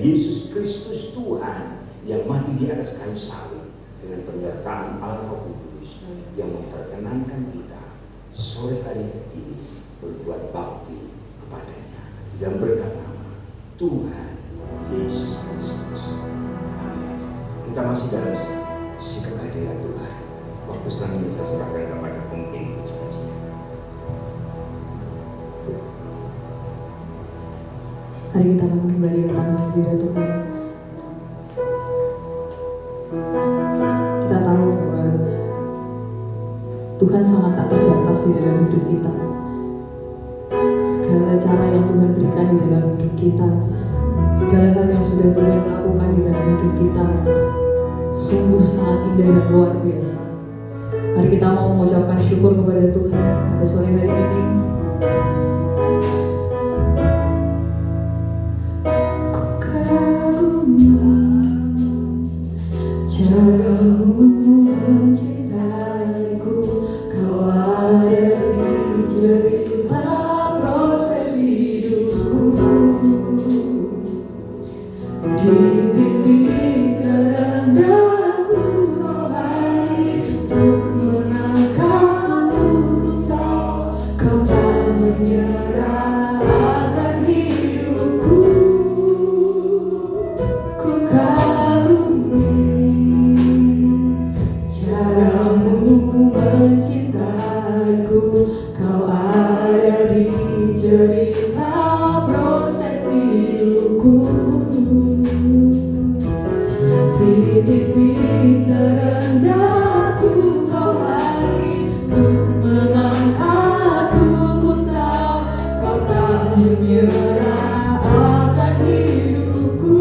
Yesus Kristus Tuhan yang mati di atas kayu salib dengan penyertaan Allah Roh Kudus yang memperkenankan kita sore hari ini berbuat bakti kepadanya dan berkata Tuhan Yesus Kristus. Amin. Kita masih dalam sikap hadirat Tuhan. Waktu selanjutnya saya serahkan kepada pemimpin. Mari kita kembali datang hadirat Tuhan. Kita tahu bahwa Tuhan sangat tak terbatas di dalam hidup kita. Segala cara yang Tuhan berikan di dalam hidup kita, segala hal yang sudah Tuhan lakukan di dalam hidup kita, sungguh sangat indah dan luar biasa. Mari kita mau mengucapkan syukur kepada Tuhan pada sore hari ini. Caramu mencintaiku, kau ada di cerita proses hidupku. Di titik terendahku kau hadir untuk mengangkatku. Ku tahu kau tak menyerah akan hidupku. Ku kagumi caramu mencintaiku, kau ada di cerita proses hidupku. Di titik terendahku kau hadir untuk mengangkatku. Ku tahu kau tak menyerah akan hidupku.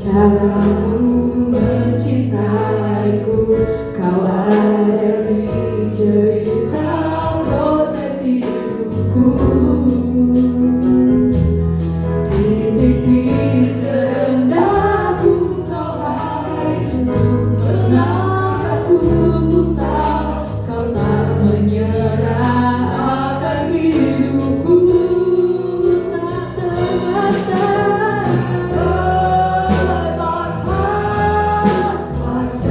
Caramu mencintaiku, kau ada di cerita proses hidupku. Di titik terendahku kau hadir untuk mengangkatku. Ku tahu kau tak menyerah akan hidupku. Tak terbatas kuasa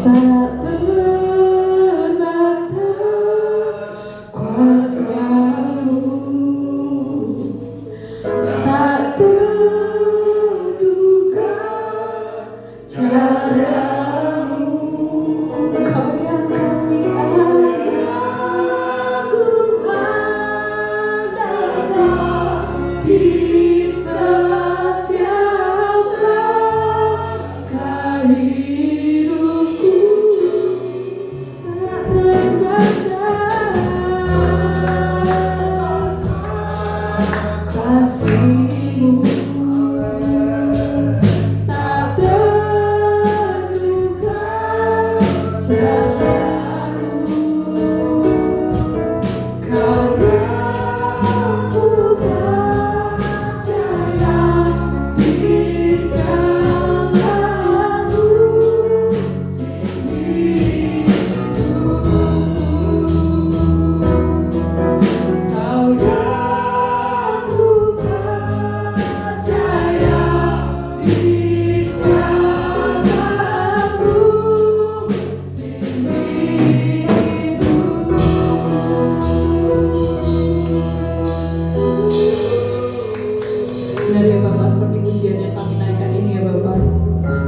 Tak terbatas kuasa-Mu, tak terduga cara-Mu. Kau yang kami andalkan di setiap langkah hidupku. Tak terbatas kasih-Mu, tak terduga cara-Mu. Karena ku percaya di segala musim hidupku. Kau yang ku percaya di segala musim hidupku. Benar ya Bapak, seperti pujian yang kami naikkan ini ya Bapak.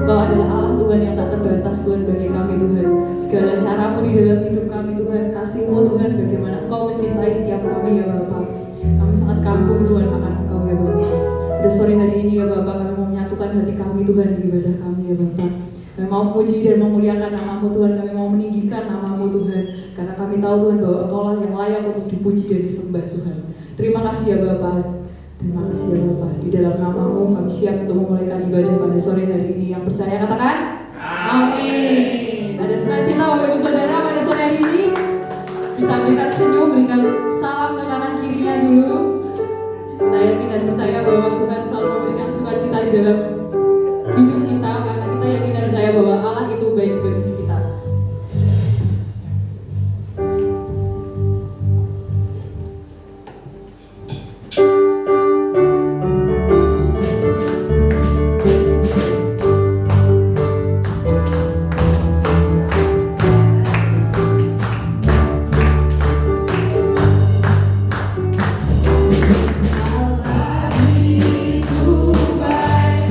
Engkau adalah Allah Tuhan yang tak terbatas Tuhan bagi kami Tuhan. Segala cara-Mu di dalam hidup kami Tuhan, kasih-Mu Tuhan, bagaimana Engkau mencintai setiap kami ya Bapak. Kami sangat kagum Tuhan akan Engkau ya Bapak. Pada sore hari ini ya Bapak, kami mau menyatukan hati kami Tuhan di ibadah kami ya Bapak. Kami mau memuji dan memuliakan nama-Mu Tuhan, kami mau meninggikan nama-Mu Tuhan. Karena kami tahu Tuhan bahwa Engkau lah yang layak untuk dipuji dan disembah Tuhan. Terima kasih ya Bapak. Terima kasih ya Bapak. Di dalam nama-Mu kami siap untuk memulaikan ibadah pada sore hari ini. Yang percaya katakan amin. Ada sukacita Bapak Ibu Saudara pada sore hari ini. Bisa berikan senyum, berikan salam ke kanan kirinya dulu. Kita yakin dan percaya bahwa Tuhan selalu memberikan sukacita di dalam hidup kita, karena kita yakin dan percaya bahwa Allah itu baik bagi kita. Allah itu baik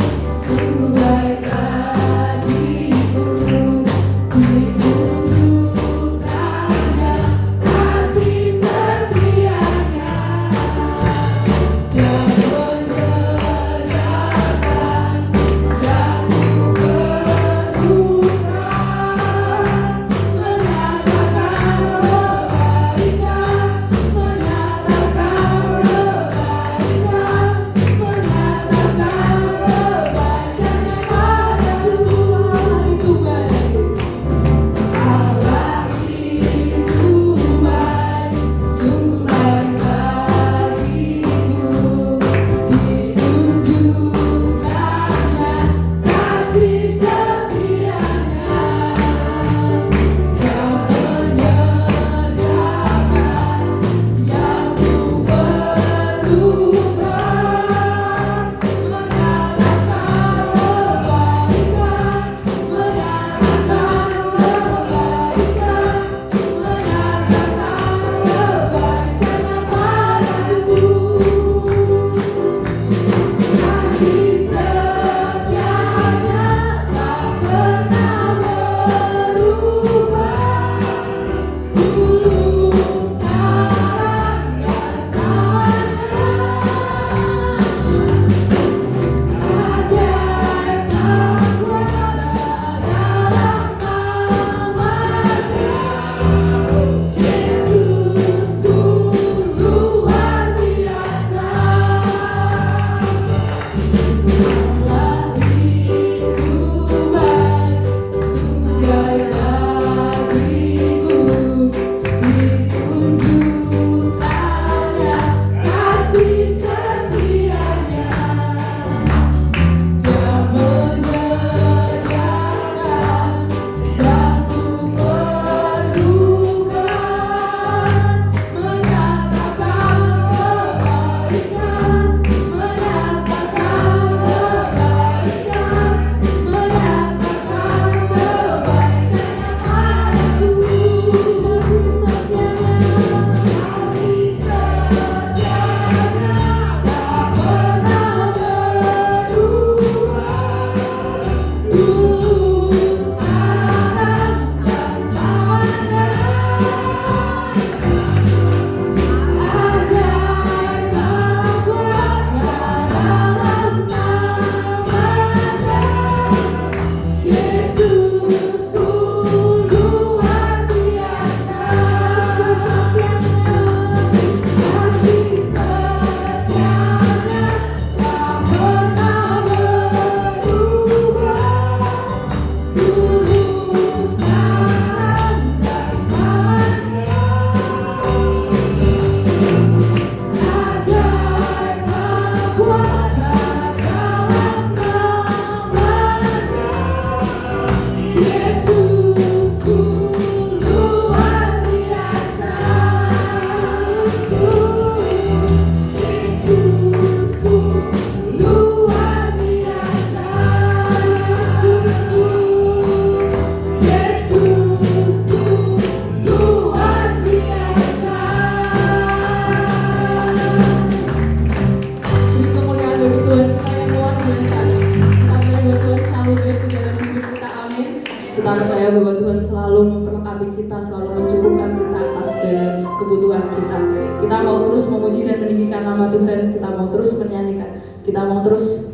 Kita percaya bahwa Tuhan selalu memperlengkapi kita, selalu mencukupkan kita atas segala kebutuhan kita. Kita mau terus memuji dan meninggikan nama Tuhan, kita mau terus menyanyikan, kita mau terus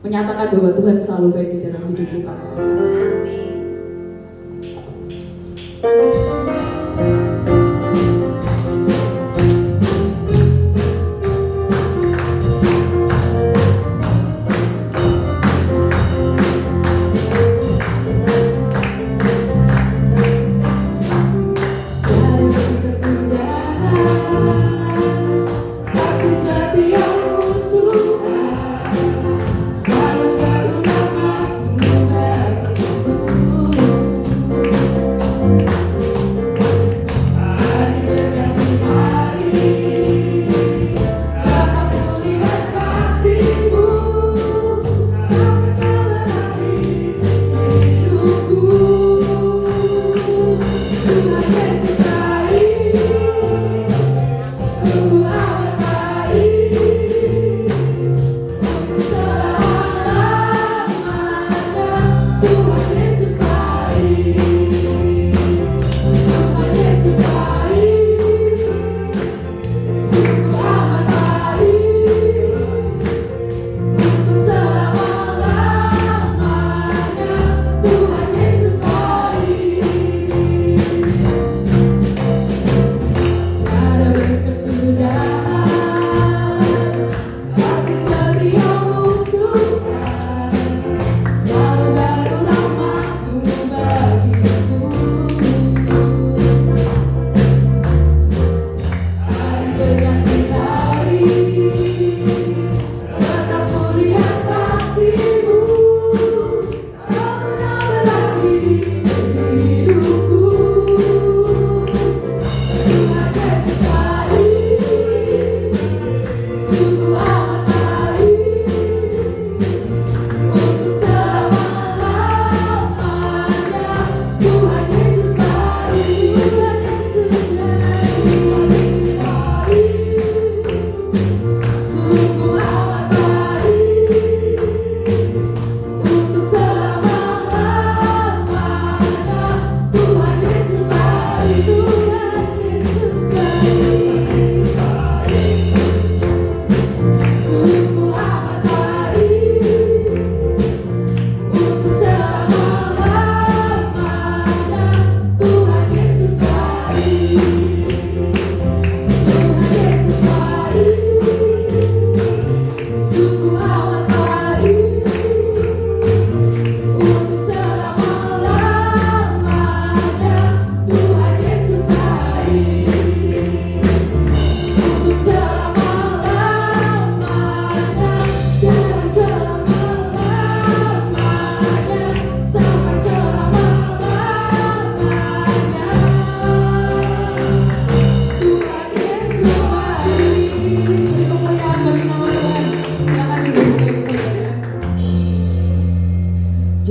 menyatakan bahwa Tuhan selalu baik di dalam hidup kita.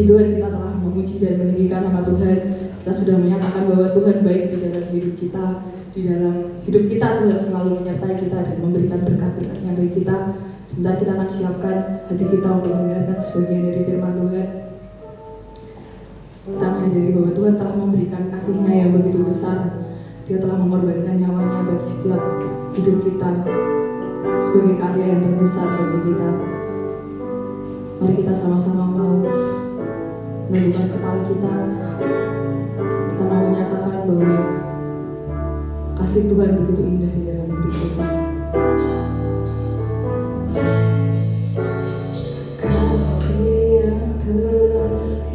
Tuhan, kita telah memuji dan meninggikan nama Tuhan. Kita sudah menyatakan bahwa Tuhan baik di dalam hidup kita. Di dalam hidup kita Tuhan selalu menyertai kita dan memberikan berkat-berkat-Nya bagi kita. Sebentar kita akan siapkan hati kita untuk mendengarkan sebagian dari firman Tuhan. Kita menyadari bahwa Tuhan telah memberikan kasih-Nya yang begitu besar. Dia telah mengorbankan nyawanya bagi setiap hidup kita sebagai karya yang terbesar bagi kita. Mari kita sama-sama mau menundukkan kepala kita. Kita mau menyatakan bahwa kasih Tuhan begitu indah di dalam hidup kita. Kasih yang terindah,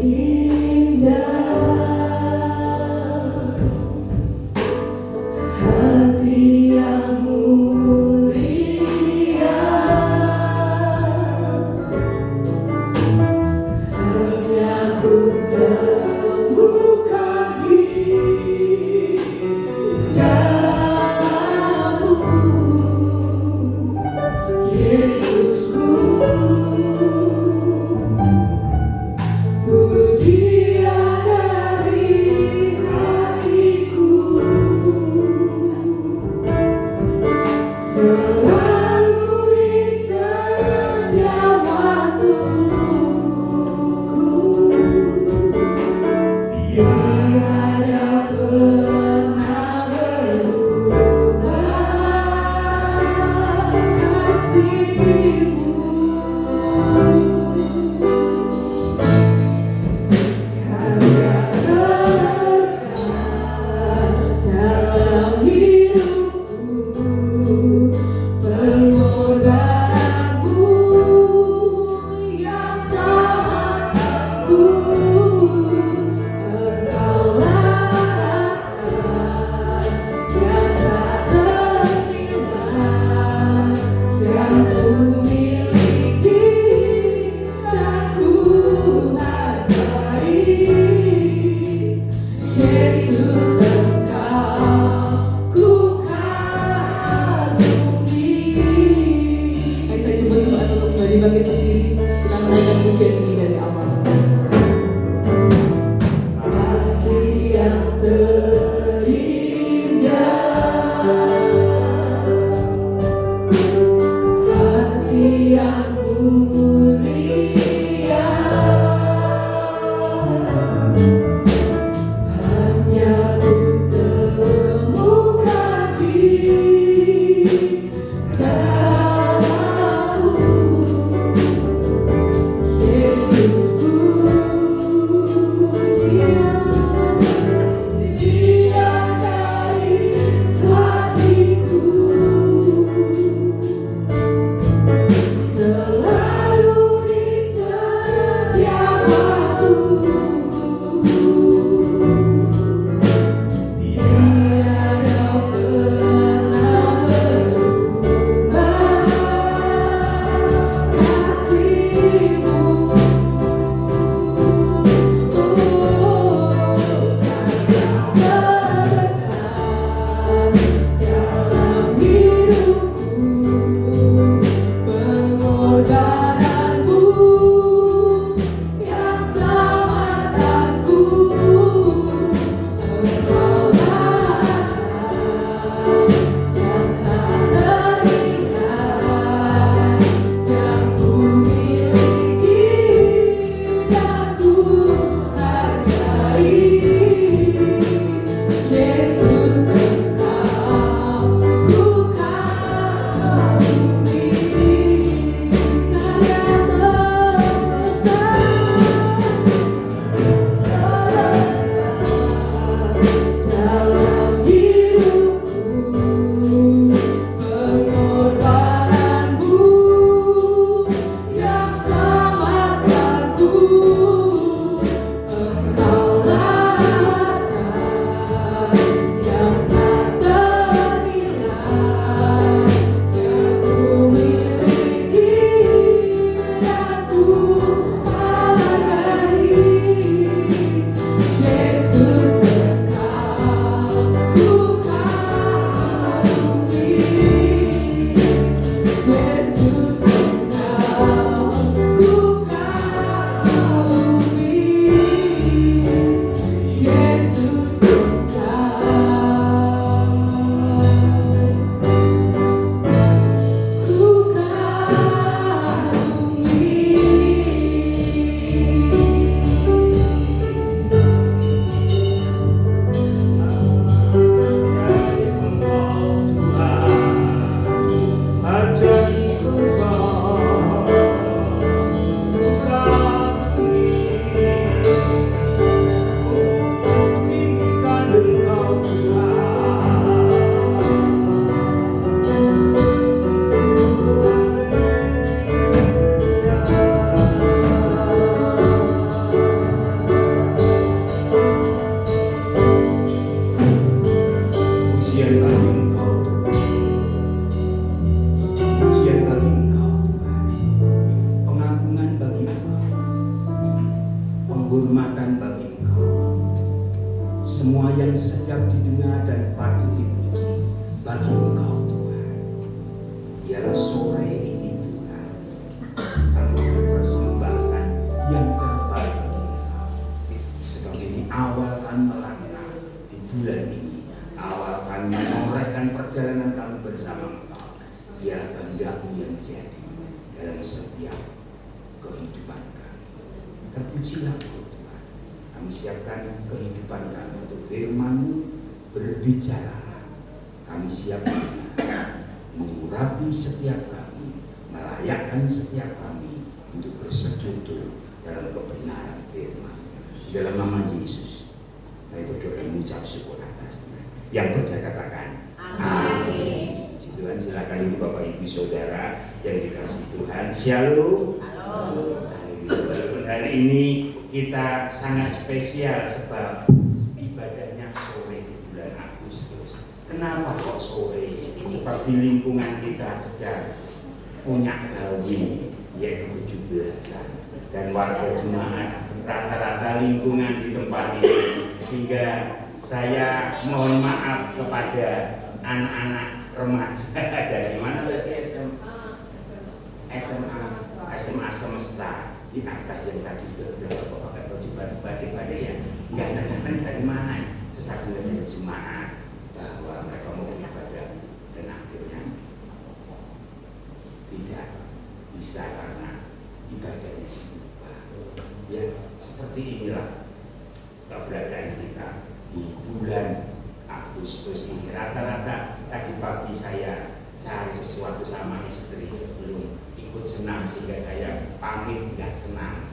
hati yang mulia, hanya ku temukan di dalam-Mu. penghormatan bagi Engkau. Semua yang sedap didengar dan patut dipuji bagi Engkau Tuhan. Biarlah sore ini Tuhan kami mempersembahkan yang terbaik bagi Engkau. Sebab ini awal kami melangkah di bulan ini. Awal kami menorehkan perjalanan kami bersama Engkau. Biar kehendak-Mu yang jadi dalam setiap kehidupan kami. Terpujilah Tuhan. Kami siapkan kehidupan kami untuk firman-Mu, berbicara. Kami siapkan mengurapi setiap kami, melayakkan setiap kami untuk bersekutu dalam kebenaran firman. Dalam nama Yesus, saya berdoa dan mengucap syukur atasnya. Yang percaya katakan amin. Tuhan, silakan ibu bapak ibu saudara yang dikasihi Tuhan. Shalom. Walaupun hari ini kita sangat spesial sebab ibadahnya sore di bulan Agustus. Kenapa kok sore? Seperti lingkungan kita sedang punya gawe, yaitu 17-an, dan warga jemaat rata-rata lingkungan di tempat ini, sehingga saya mohon maaf kepada anak-anak remaja dari mana berarti SMA semesta di atas yang tadi berapa pakai baju batik pada ya nggak ada datang dari mana sesuatu dari jemaat bahwa mereka mau beribadah dan akhirnya tidak bisa karena ibadahnya berubah. Ya seperti inilah keberadaan kita di bulan Agustus ini. Rata-rata tadi pagi saya cari sesuatu sama istri sebelum ikut senam sehingga saya pamit nggak senam.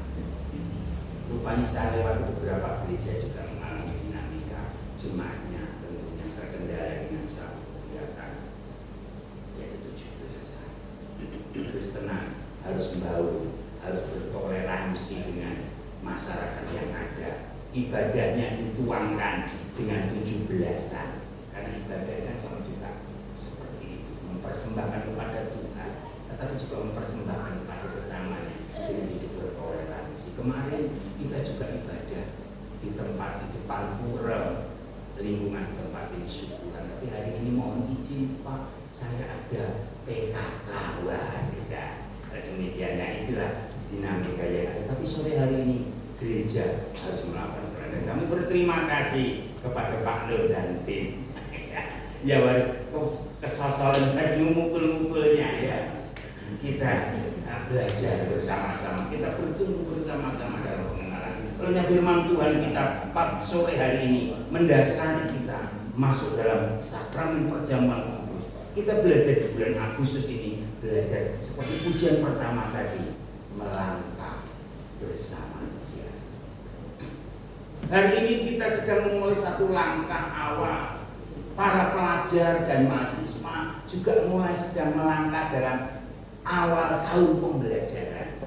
Rupanya saya lewat beberapa gereja juga mengalami dinamika jemaatnya tentunya terkendala dengan satu kegiatan yaitu 17-an. Terus tenang, harus membaur, harus bertoleransi dengan masyarakat yang ada. Ibadahnya dituangkan dengan 17-an karena ibadahnya sama juga seperti itu, mempersembahkan kepada Tuhan tetapi juga mempersembahkan kepada sesamanya dengan hidup bertoleransi. Kemarin kita juga ibadah di tempat di depan pura, lingkungan tempat ini syukuran, tapi hari ini mohon izin Pak, saya ada PKK. Wah tidak demikiannya, itulah dinamika yang ada. Tapi sore hari ini gereja harus melakukan peran. Kami berterima kasih kepada Pak Nur dan tim. Ya harus kesosolan lagi memukul-mukulnya ya. Kita belajar bersama-sama, kita bertumbuh bersama-sama dalam pengenalan. Olehnya firman Tuhan kita sore hari ini mendasari kita masuk dalam sakramen perjamuan kudus. Kita belajar di bulan Agustus ini, belajar seperti pujian pertama tadi, melangkah bersama Dia. Hari ini kita sedang memulai satu langkah awal. Para pelajar dan mahasiswa juga mulai sedang melangkah dalam awal tahun pembelajaran.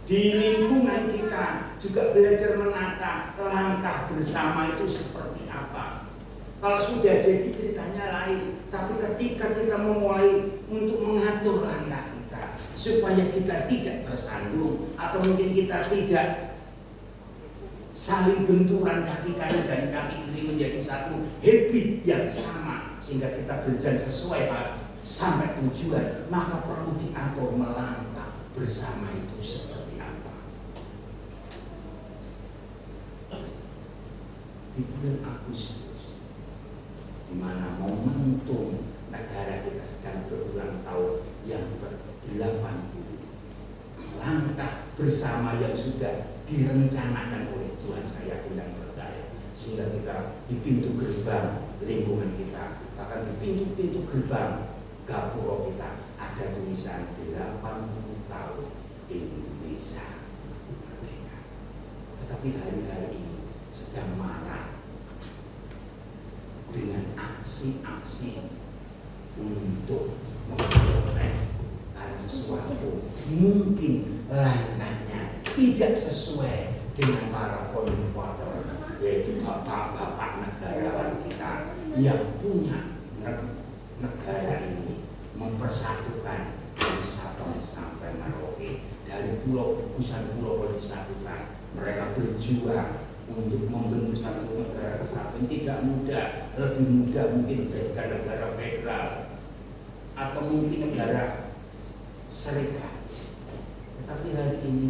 Di lingkungan kita juga belajar menata langkah bersama itu seperti apa. Kalau sudah jadi ceritanya lain, tapi ketika kita memulai untuk mengatur langkah kita supaya kita tidak tersandung atau mungkin kita tidak saling benturan kaki kanan dan kaki kiri menjadi satu habit yang sama sehingga kita berjalan sesuai sampai tujuan, maka perlu diatur melangkah bersama itu seperti apa. Di bulan Agustus, di mana momentum negara kita sedang berulang tahun yang ke-80, langkah bersama yang sudah direncanakan oleh Tuhan, saya yakin dan percaya, sehingga kita di pintu gerbang lingkungan kita, bahkan di pintu-pintu gerbang gapura kita ada tulisan 80 tahun Indonesia merdeka. Tetapi hari-hari ini sedang marak dengan aksi-aksi untuk memprotes karena sesuatu mungkin langkahnya tidak sesuai dengan para founding father, yaitu bapak-bapak negarawan kita yang punya negara ini mempersatukan dari Sabang sampai Merauke, dari pulau gugusan pulau disatukan. Mereka berjuang untuk membentuk satu negara kesatuan. Tidak mudah, lebih mudah mungkin dijadikan negara federal atau mungkin negara serikat. Tetapi hari ini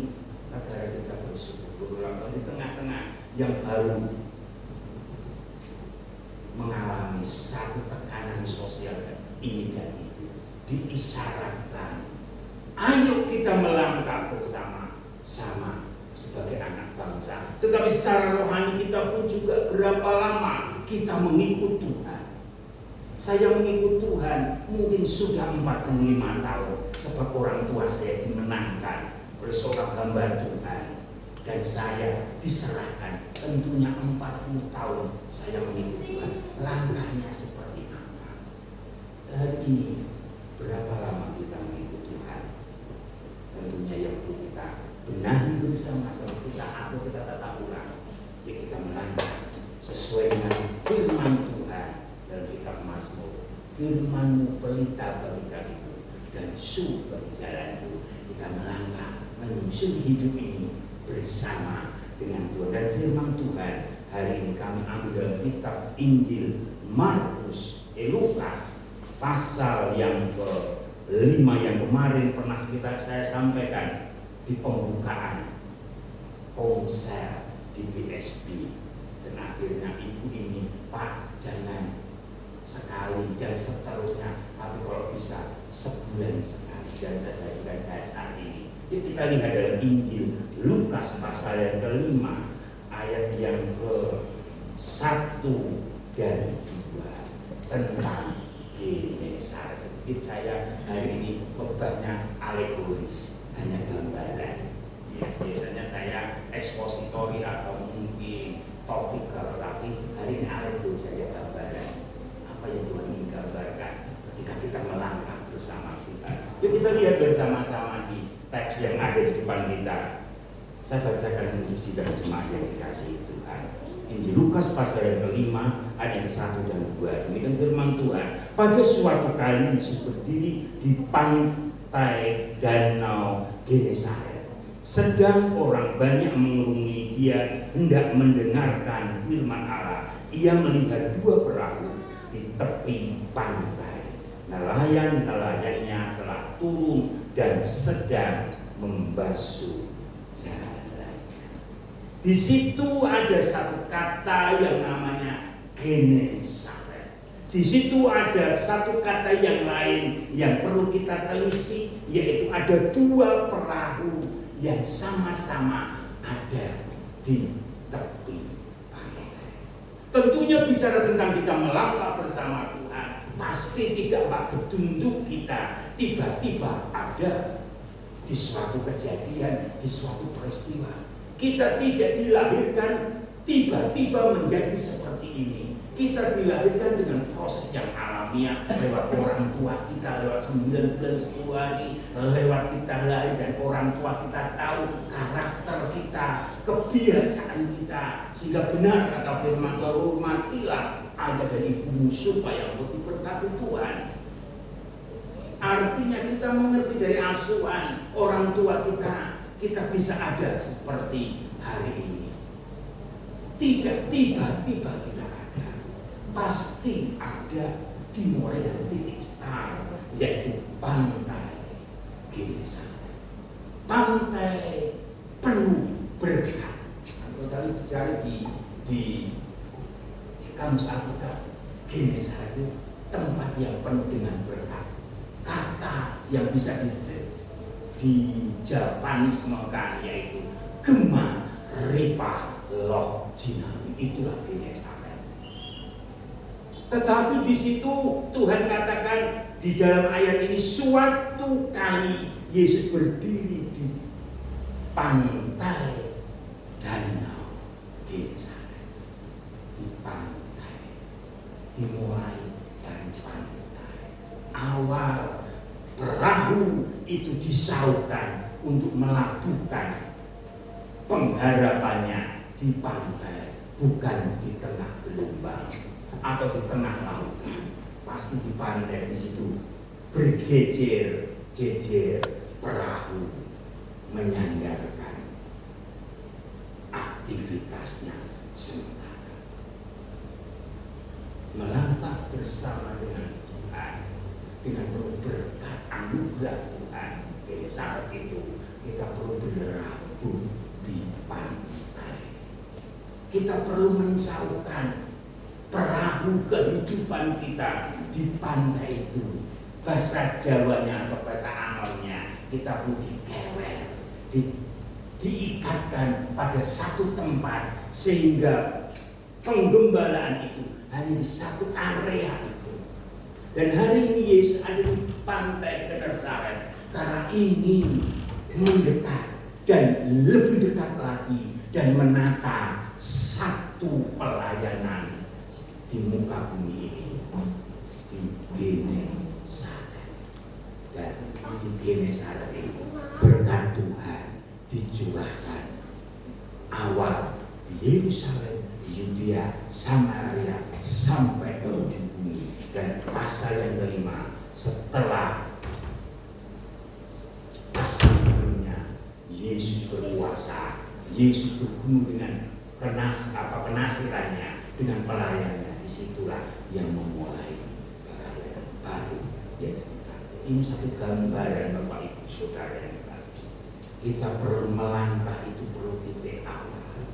negara kita bersyukur di tengah-tengah yang baru mengalami satu tekanan sosial ini dan itu, diisyaratkan ayo kita melangkah bersama-sama sebagai anak bangsa. Tetapi secara rohani kita pun juga berapa lama kita mengikut Tuhan. Saya mengikut Tuhan mungkin sudah 45 tahun, sebab orang tua saya dimenangkan oleh seorang hamba Tuhan dan saya diserahkan. Tentunya 40 tahun saya mengikut Tuhan. Langkahnya seperti apa? Hari ini berapa lama kita mengikut Tuhan? Tentunya yang perlu kita benahi bersama-sama, kita atur, kita tata ulang. Ya, kita melangkah sesuai dengan firman Tuhan dalam kitab Mazmur. Firman-Mu pelita bagi kakiku dan sumber bagi jalanku. Kita melangkah menyusun hidup ini bersama dengan Tuhan. Dan firman Tuhan hari ini kami ambil dalam kitab Injil Markus, Lukas pasal yang ke-5 yang kemarin pernah saya sampaikan di pembukaan ponsel di BSB. Dan akhirnya ibu ini, Pak, jangan sekali dan seterusnya, tapi kalau bisa sebulan sekali. Dan saya juga dasar ini. Yuk kita lihat dalam Injil Lukas pasal yang ke-5 ayat yang ke-1 dan 2 tentang Genesaret. Sedikit saya hari ini khotbahnya alegoris, hanya gambaran. Ya, biasanya saya ekspositori atau mungkin topik, tapi hari ini alegoris saja, gambaran. Apa yang Tuhan ingin gambarkan ketika kita melangkah bersama Tuhan. Yuk kita lihat bersama-sama di teks yang ada di depan kita. Saya bacakan untuk sidang jemaat yang dikasihi Tuhan. Injil Lukas pasal yang ke-5 ayat yang ke-1 dan 2. Ini kan firman Tuhan. Pada suatu kali Yesus berdiri di pantai danau Genesaret. Sedang orang banyak mengerumuni dia hendak mendengarkan firman Allah. Ia melihat dua perahu di tepi pantai. Nelayan-nelayannya telah turun dan sedang membasuh jalannya. Di situ ada satu kata yang namanya Genesaret. Di situ ada satu kata yang lain yang perlu kita telisik, yaitu ada dua perahu yang sama-sama ada di tepi pantai. Tentunya bicara tentang kita melangkah bersama Tuhan, pasti tidak bedunduk kita tiba-tiba ada di suatu kejadian, di suatu peristiwa. Kita tidak dilahirkan tiba-tiba menjadi seperti ini. Kita dilahirkan dengan proses yang alamiah lewat orang tua kita, lewat 9 bulan 10 hari, lewat kita lahir dan orang tua kita tahu karakter kita, kebiasaan kita, sehingga benar kata firman Tuhan, hormatilah ayah dan ibumu supaya engkau diberkati Tuhan. Artinya kita mengerti dari asuhan orang tua kita bisa ada seperti hari ini. Tidak tiba-tiba kita ada, pasti ada dimulai dari titik start, yaitu pantai Genesaret. Pantai penuh berkat. Kalau kali dicari di kamus Alkitab, Genesaret itu tempat yang penuh dengan berkat. Kata yang bisa dijavanismekan yaitu Gema Ripa Loh Jinami, itulah Genesaret. Tetapi di situ Tuhan katakan di dalam ayat ini, suatu kali Yesus berdiri di pantai danau Genesaret. Di pantai, dimulai dari pantai. Awal perahu itu disaukan untuk melabuhkan pengharapannya di pantai, bukan di tengah gelombang atau di tengah lautan. Pasti di pantai, di situ berjejer-jejer perahu menyandarkan aktivitasnya sementara, melangkah bersama dengan Tuhan, dengan penuh berkat anugerah Tuhan. Jadi saat itu kita perlu berlabuh di pantai. Kita perlu mensaukan perahu kehidupan kita di pantai itu. Bahasa Jawanya atau bahasa Angolnya, kita perlu dikewel, diikatkan pada satu tempat, sehingga penggembalaan itu hanya di satu area itu. Dan hari ini Yesus ada di pantai Genesaret karena ingin mendekat dan lebih dekat lagi dan menata satu pelayanan di muka bumi ini, di Genesaret. Dan di Genesaret ini berkat Tuhan dicurahkan awal di Yerusalem, di Yudea, Samaria sampai ke ujung bumi. Dan pasal yang kelima, setelah pasal sebelumnya Yesus berkuasa, Yesus bergumul dengan penasirannya, dengan pelayanannya. Disitulah yang memulai pelayanan baru. Ini satu gambaran Bapak Ibu Saudara yang kasih. Kita perlu melangkah, itu perlu titik awal.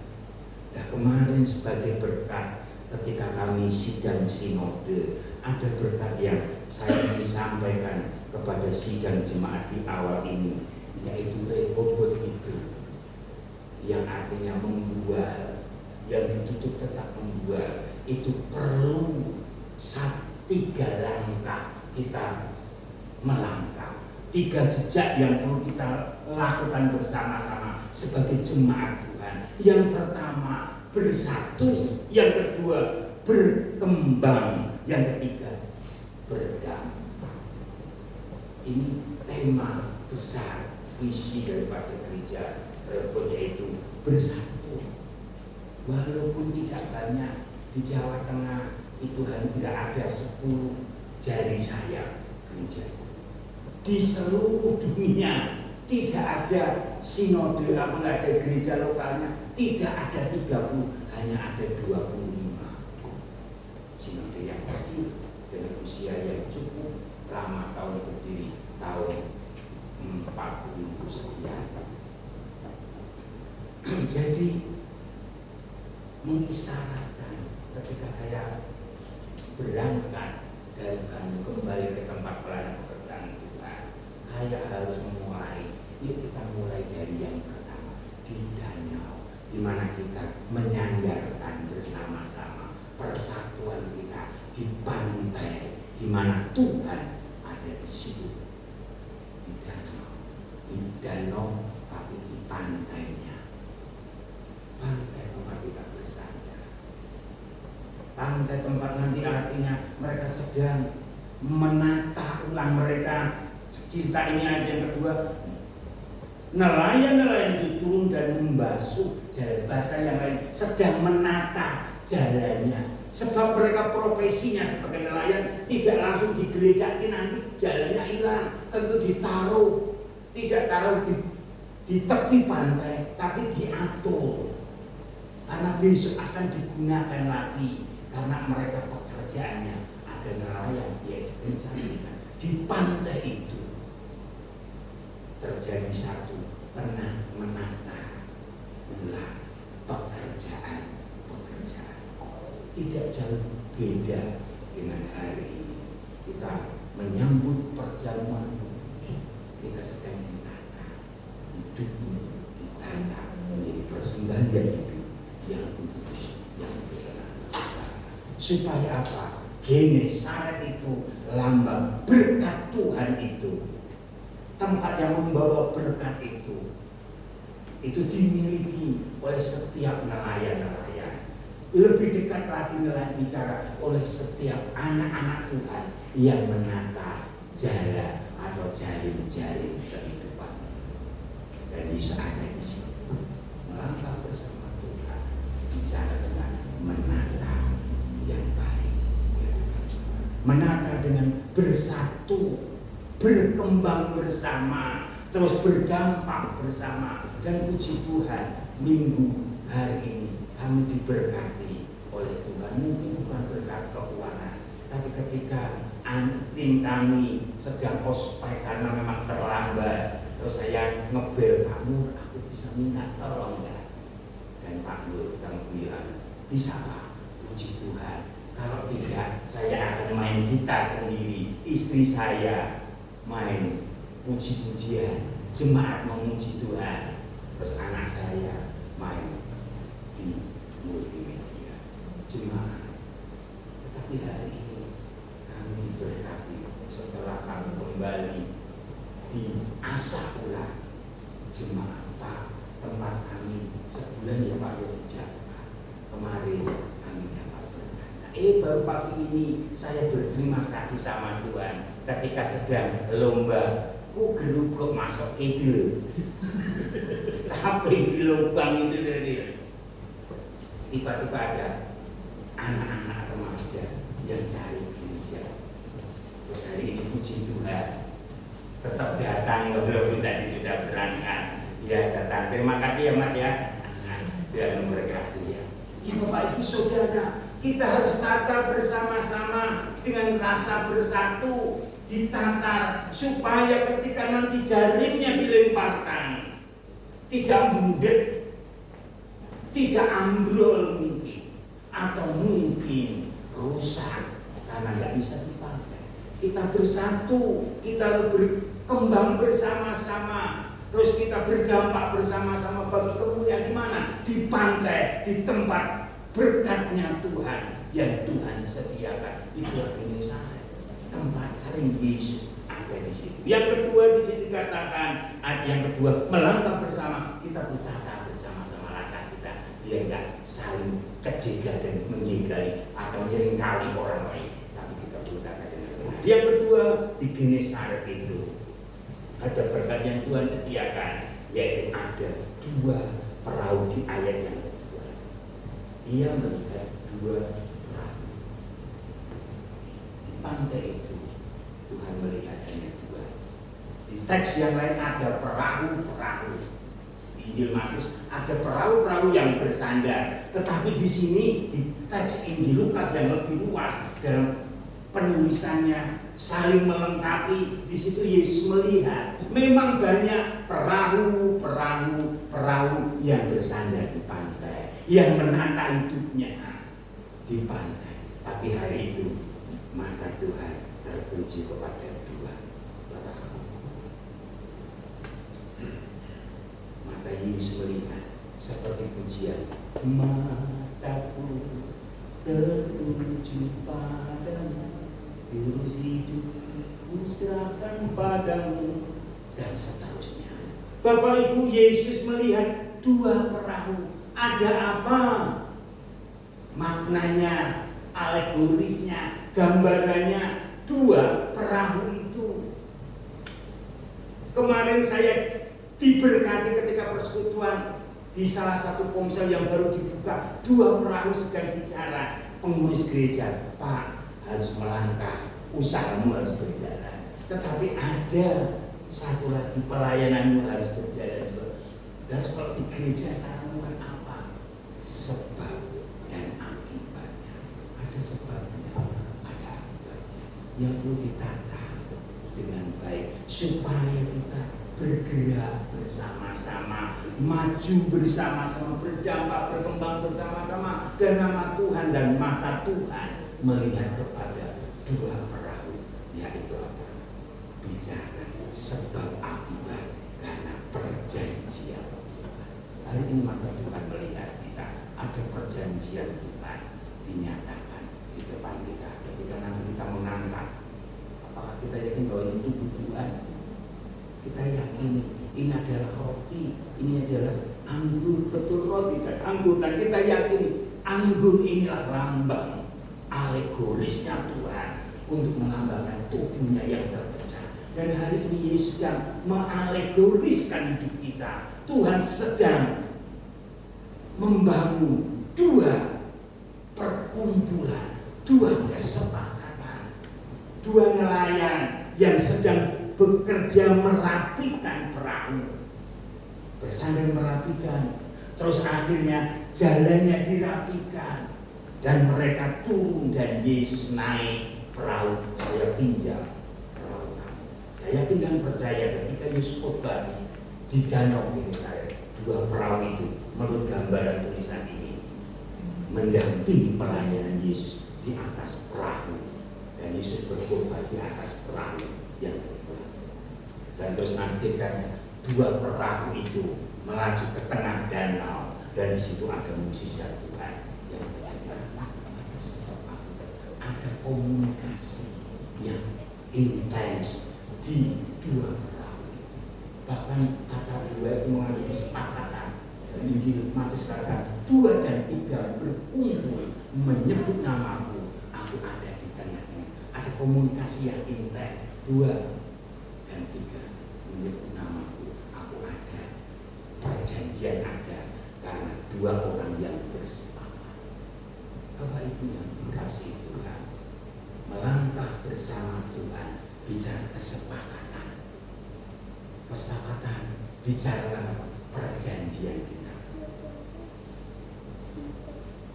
Nah, kemarin sebagai berkat ketika kami sidang sinode, ada berkat yang saya ingin sampaikan kepada sidang jemaat di awal ini, yaitu Rehobot itu, yang artinya membuat, yang ditutup tetap membuat. Itu perlu 3 langkah kita melangkah, 3 jejak yang perlu kita lakukan bersama-sama sebagai jemaat Tuhan. Yang pertama, bersatu. Yang kedua, berkembang. Yang ketiga, berdampak. Ini tema besar visi daripada gereja Rehobot, yaitu bersatu. Walaupun tidak banyak, di Jawa Tengah itu tidak ada 10 jari saya gereja. Di seluruh dunia tidak ada sinode, nggak ada gereja lokalnya, tidak ada 30, hanya ada 25 sinode yang kecil dengan usia yang cukup lama, tahun berdiri tahun 40 sekian. Jadi mengisyaratkan ketika saya berangkat dari kami kembali ke tempat pelayanan pekerjaan Tuhan, saya harus memulai. Yuk kita mulai dari yang pertama, di danau, di mana kita menyandarkan bersama-sama persatuan kita di pantai, di mana Tuhan ada di situ. Di danau, tapi di pantainya, pantai tempat kita bersandar. Pantai tempat nanti artinya mereka sedang menata ulang mereka. Cerita ini ada yang kedua, nelayan-nelayan itu turun dan membasuh jalan. Bahasa yang lain, sedang menata jalannya. Sebab mereka profesinya sebagai nelayan, tidak langsung digeledakin, nanti jalannya hilang. Tentu ditaruh, tidak taruh di tepi pantai, tapi diatur. Karena besok akan digunakan lagi. Karena mereka pekerjaannya ada nelayan, dia dipencarikan. Di pantai itu terjadi satu menata ulang pekerjaan. Tidak jauh beda dengan hari ini. Kita menyambut perjamuan, kita sedang ditata hidupmu, ditata menjadi persembahan hidup yang kudus, yang bela. Supaya apa? Genesaret itu lambang berkat Tuhan itu, tempat yang membawa berkat itu dimiliki oleh setiap nelayan-nelayan. Lebih dekat lagi nelayan bicara oleh setiap anak-anak Tuhan yang menata jalan atau jaring-jaring kehidupan. Dan Yesus ada di sini melangkah bersama Tuhan, bicara dengan menata yang baik, menata dengan bersatu, berkembang bersama, terus berdampak bersama. Dan puji Tuhan, minggu hari ini kami diberkati oleh Tuhan. Mungkin bukan berkat keuangan, tapi ketika tim kami sedang ospek karena memang terlambat, terus saya ngebel, Pak Nur, aku bisa minta tolong ya? Dan Pak Nur sang bilang, bisa Pak, puji Tuhan. Kalau tidak, saya akan main gitar sendiri, istri saya main puji-pujian, jemaat memuji Tuhan, terus anak saya main di multimedia, jemaat. Tetapi hari ini kami diberkati setelah kami kembali di asa ulang jemaat. Pak, tempat kami sebulan ya Pak ya di Jakarta. Kemarin kami dapat berkat. Baru pagi ini saya berterima kasih sama Tuhan ketika sedang lomba geruk masuk itu sampai di lubang itu dari tiba-tiba ada anak-anak remaja yang cari gereja. Terus hari ini puji Tuhan tetap datang walaupun tadi sudah berangkat. Ya datang. Terima kasih ya Mas ya. Dan memberkati ya. Ya Bapak Ibu Saudara, kita harus tata bersama-sama dengan rasa bersatu, ditatar supaya ketika nanti jaringnya dilemparkan tidak mundur, tidak ambrol mungkin, atau mungkin rusak karena nggak bisa dipakai. Kita bersatu, kita berkembang bersama-sama, terus kita berdampak bersama-sama bagi kemuliaan di mana? Di pantai, di tempat berkatnya Tuhan yang Tuhan sediakan. Itulah Indonesia, tempat sering Yesus ada di situ. Yang kedua di sini dikatakan, yang kedua melangkah bersama, kita bertata bersama-sama langkah kita, biar nggak saling kejegal dan menjegali atau menyingkali orang lain. Tapi kita bertata dengan benar. Yang kedua di Genesaret itu ada berkat yang Tuhan sediakan, yaitu ada 2 perahu di ayat yang kedua. Ia melihat 2 perahu di pantai itu. Tuhan melihat hanya 2. Di teks yang lain ada perahu-perahu. Di Injil Markus ada perahu-perahu yang bersandar. Tetapi di sini di teks Injil Lukas yang lebih luas dalam penulisannya saling melengkapi. Di situ Yesus melihat memang banyak perahu yang bersandar di pantai, yang menata hidupnya di pantai. Tapi hari itu mata Tuhan tertuju kepada 2 perahu. Mata Yesus melihat seperti pujian, mataku tertuju padamu, seluruh hidupku serahkan padamu, dan seterusnya. Bapak Ibu, Yesus melihat 2 perahu. Ada apa? Maknanya, alegorisnya, gambarannya 2 perahu itu. Kemarin saya diberkati ketika persekutuan di salah satu komsel yang baru dibuka, 2 perahu sedang bicara. Pengurus gereja, Pak, harus melangkah, usahamu harus berjalan. Tetapi ada satu lagi, pelayananmu harus berjalan juga. Dan kalau di gereja saranmu kan apa? Sebab dan akibatnya. Ada sebabnya, ada akibatnya. Yang perlu ditata dengan baik supaya kita bergerak bersama-sama, maju bersama-sama, berdampak, berkembang bersama-sama, dan nama Tuhan dan mata Tuhan melihat kepada 2 perahu, yaitu apa? Bicara sebab akibat karena perjanjian Tuhan. Hari ini mata Tuhan melihat kita, ada perjanjian Tuhan dinyatakan di depan kita. Ketika nanti kita mengangkat, apakah kita yakin bahwa itu Tuhan? Kita yakin ini adalah roti, ini adalah anggur, betul roti dan anggur, dan kita yakin anggur inilah lambang alegorisnya Tuhan untuk melambangkan tubuhnya yang terpecah. Dan hari ini Yesus yang mengalegoriskan hidup kita. Tuhan sedang membangun 2 perkumpulan, 2 kesepakatan, 2 nelayan yang sedang bekerja merapikan perahu, bersandar merapikan. Terus akhirnya jalannya dirapikan dan mereka turun dan Yesus naik perahu. Saya pinjam perahu kamu. Saya yakin dan percaya ketika Yesus khotbah di danau ini, saya dua perahu itu menurut gambaran tulisan ini mendampingi pelayanan Yesus di atas perahu, dan Yesus berkhotbah di atas perahu yang kedua. Dan terus nanti kan dua perahu itu melaju ke tengah danau, dan di situ ada mukjizat Tuhan yang terjadi. Ada komunikasi yang intens di dua perahu itu. Bahkan kata dua itu mengandung kesepakatan. Dan Injil Matius kata 2 dan 3 berkumpul menyebut namaku, aku ada di tengah-tengah. Ada komunikasi yang intens. 2 dan 3 menyebut namaku, aku ada. Perjanjian ada karena dua orang yang bersepakat. Bapak Ibu yang dikasihi Tuhan, melangkah bersama Tuhan bicara kesepakatan. Kesepakatan bicara perjanjian kita.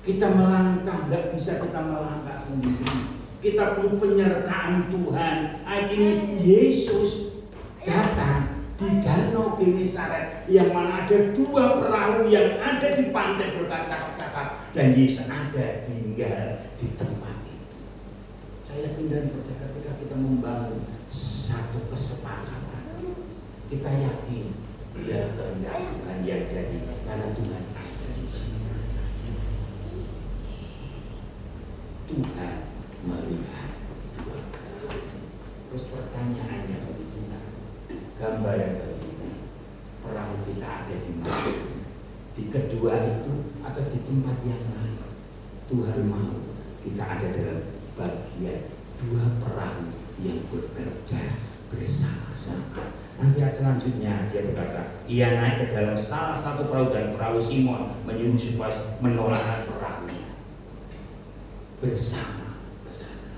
Kita melangkah, nggak bisa kita melangkah sendiri. Kita perlu penyertaan Tuhan. Akhirnya Yesus datang di Danau Genesaret yang mana ada dua perahu yang ada di pantai bercakap-cakap, dan Yesus ada tinggal di tempat itu. Saya yakin dan percaya ketika kita membangun satu kesepakatan, kita yakin dia kehendak Tuhan yang jadi, karena Tuhan ada di sini. Tuhan melihat dua perahu. Terus pertanyaannya bagi kita, gambaran bagi kita, perahu kita ada di mana? Di kedua itu atau di tempat yang lain? Tuhan mau kita ada dalam bagian dua perahu yang bekerja bersama-sama. Nanti selanjutnya dia berkata, ia naik ke dalam salah satu perahu dan perahu Simon menyuruh supaya menolakkan perahunya bersama ke sana.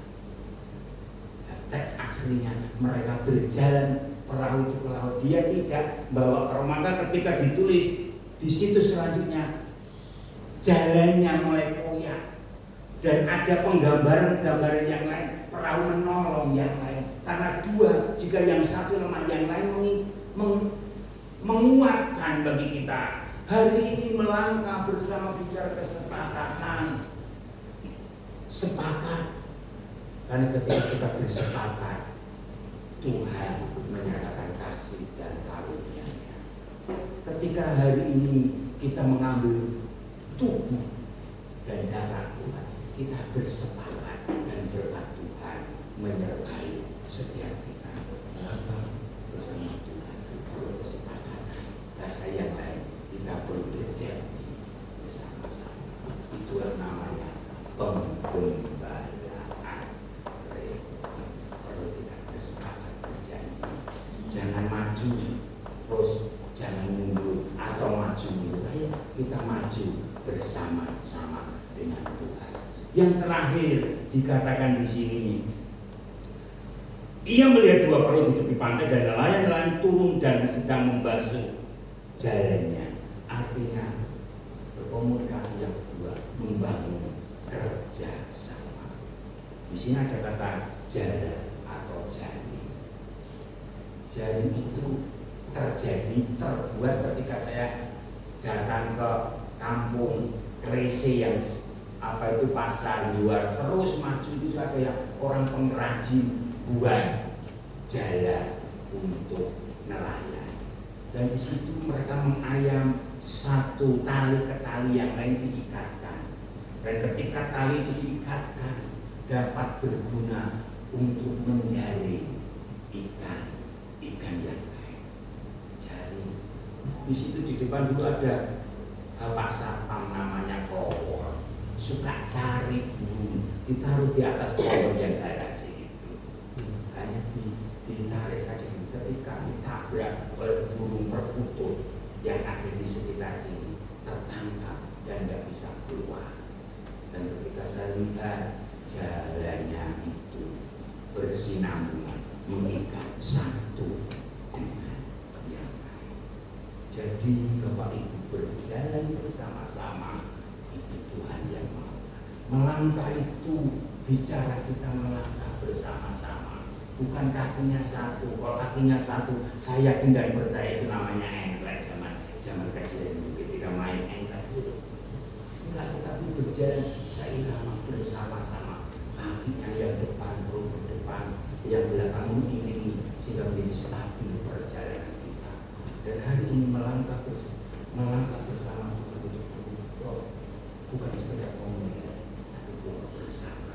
Teks aslinya mereka berjalan perahu itu ke laut. Dia tidak bawa perahu. Maka ketika ditulis di situ selanjutnya jalannya mulai koyak dan ada penggambaran-gambaran yang lain, perahu menolong yang lain. Karena dua, jika yang satu lemah, yang lain menguatkan bagi kita. Hari ini melangkah bersama bicara kesepakatan. Sepakat. Karena ketika kita bersepakat, Tuhan menyatakan kasih dan karunia-Nya. Ketika hari ini kita mengambil tubuh dan darah Tuhan, kita bersepakat dan berkat Tuhan menyertai setiap kita. Melangkah bersama Tuhan perlu kesepakatan. Rasa yang lain kita perlu berjanji bersama-sama. Itulah namanya penggembalaan. Perlu kita kesepakatan berjanji. Jangan maju terus jangan mundur atau maju mundur. Ayo kita maju bersama-sama dengan Tuhan. Yang terakhir dikatakan di sini, ia melihat dua perahu di tepi pantai dan nelayan-nelayan turun dan sedang membasuh jalannya. Artinya berkomunikasi yang kedua, membangun kerja sama. Di sini ada kata jalan atau jaring. Jaring itu terbuat ketika saya datang ke kampung Krese yang itu pasar luar, terus maju itu ada yang orang pengrajin buat jalan untuk nelayan, dan di situ mereka mengayam satu tali ke tali yang lain diikatkan, dan ketika tali itu diikatkan dapat berguna untuk menjaring ikan yang lain. Jaring. Di situ di depan dulu ada Pak Satpam namanya Kowor, suka cari burung, ditaruh di atas pohon yang garasi itu. Hanya ditarik saja, ketika ditabrak oleh burung perkutut yang ada di sekitar sini, tertangkap dan tidak bisa keluar. Dan ketika saya lihat jalannya itu bersinambungan, mengikat satu dengan yang lain. Jadi Bapak Ibu berjalan bersama-sama, itu Tuhan yang mau. Melangkah itu bicara kita melangkah bersama-sama, bukan kakinya satu. Kalau kakinya satu, saya yakin dan percaya itu namanya engklek zaman kecil ketika main engklek itu. Enggak, tetapi berjalan seirama bersama-sama. Kakinya yang depan, rumput depan, yang belakang mengiringi sehingga menjadi stabil perjalanan kita. Dan hari ini melangkah bersama Tuhan itu bukan sekedar komunitas, tapi bersama.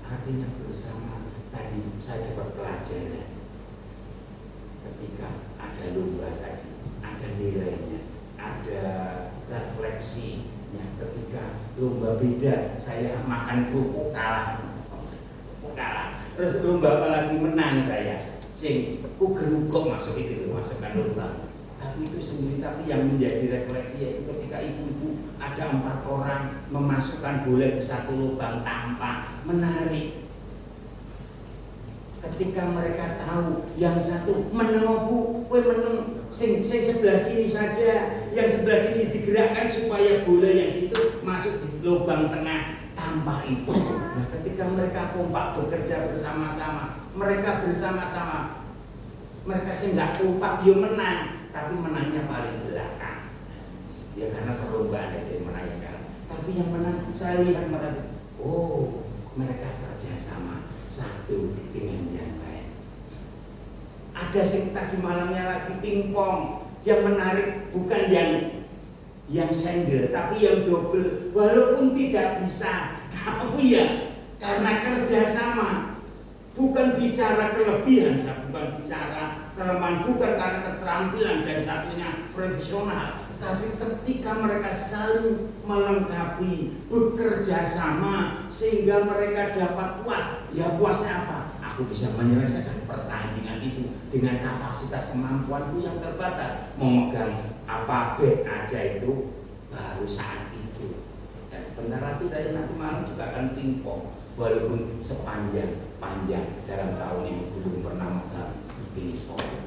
Artinya bersama. Tadi saya dapat pelajaran ketika ada lomba tadi, ada nilainya, ada refleksinya. Ketika lomba beda, saya makan kerupuk kalah. Terus lomba apa lagi menang saya, ku gerugok masuk itu, masukkan lomba. Tapi itu sendiri, tapi yang menjadi refleksi yaitu ketika ibu-ibu ada 4 orang memasukkan bola di satu lubang tanpa menarik. Ketika mereka tahu yang satu meneng bu, kue meneng, sing sebelah sini saja, yang sebelah sini digerakkan supaya bola yang itu masuk di lubang tengah tanpa itu. Nah, ketika mereka kompak bekerja bersama-sama, mereka bersama-sama, mereka sih nggak kompak, dia menang, tapi menangnya paling belakang. Ya karena perlombaan aja menangnya. Tapi yang menang, saya lihat mereka, oh mereka kerja sama satu dengan yang lain. Ada yang tadi malamnya lagi pingpong, yang menarik bukan yang single, tapi yang double, walaupun tidak bisa, tapi ya karena kerjasama. Bukan bicara kelebihan, bukan bicara kelemahan, bukan karena keterampilan dan satunya profesional, tapi ketika mereka saling melengkapi, bekerja sama sehingga mereka dapat puas. Ya puasnya apa? Aku bisa menyelesaikan pertandingan itu dengan kapasitas kemampuanku yang terbatas. Memegang apa bed aja itu baru saat itu. Dan sebentar lagi saya nanti malam juga akan pingpong, walaupun panjang dalam tahun ini belum pernah megang pingpong.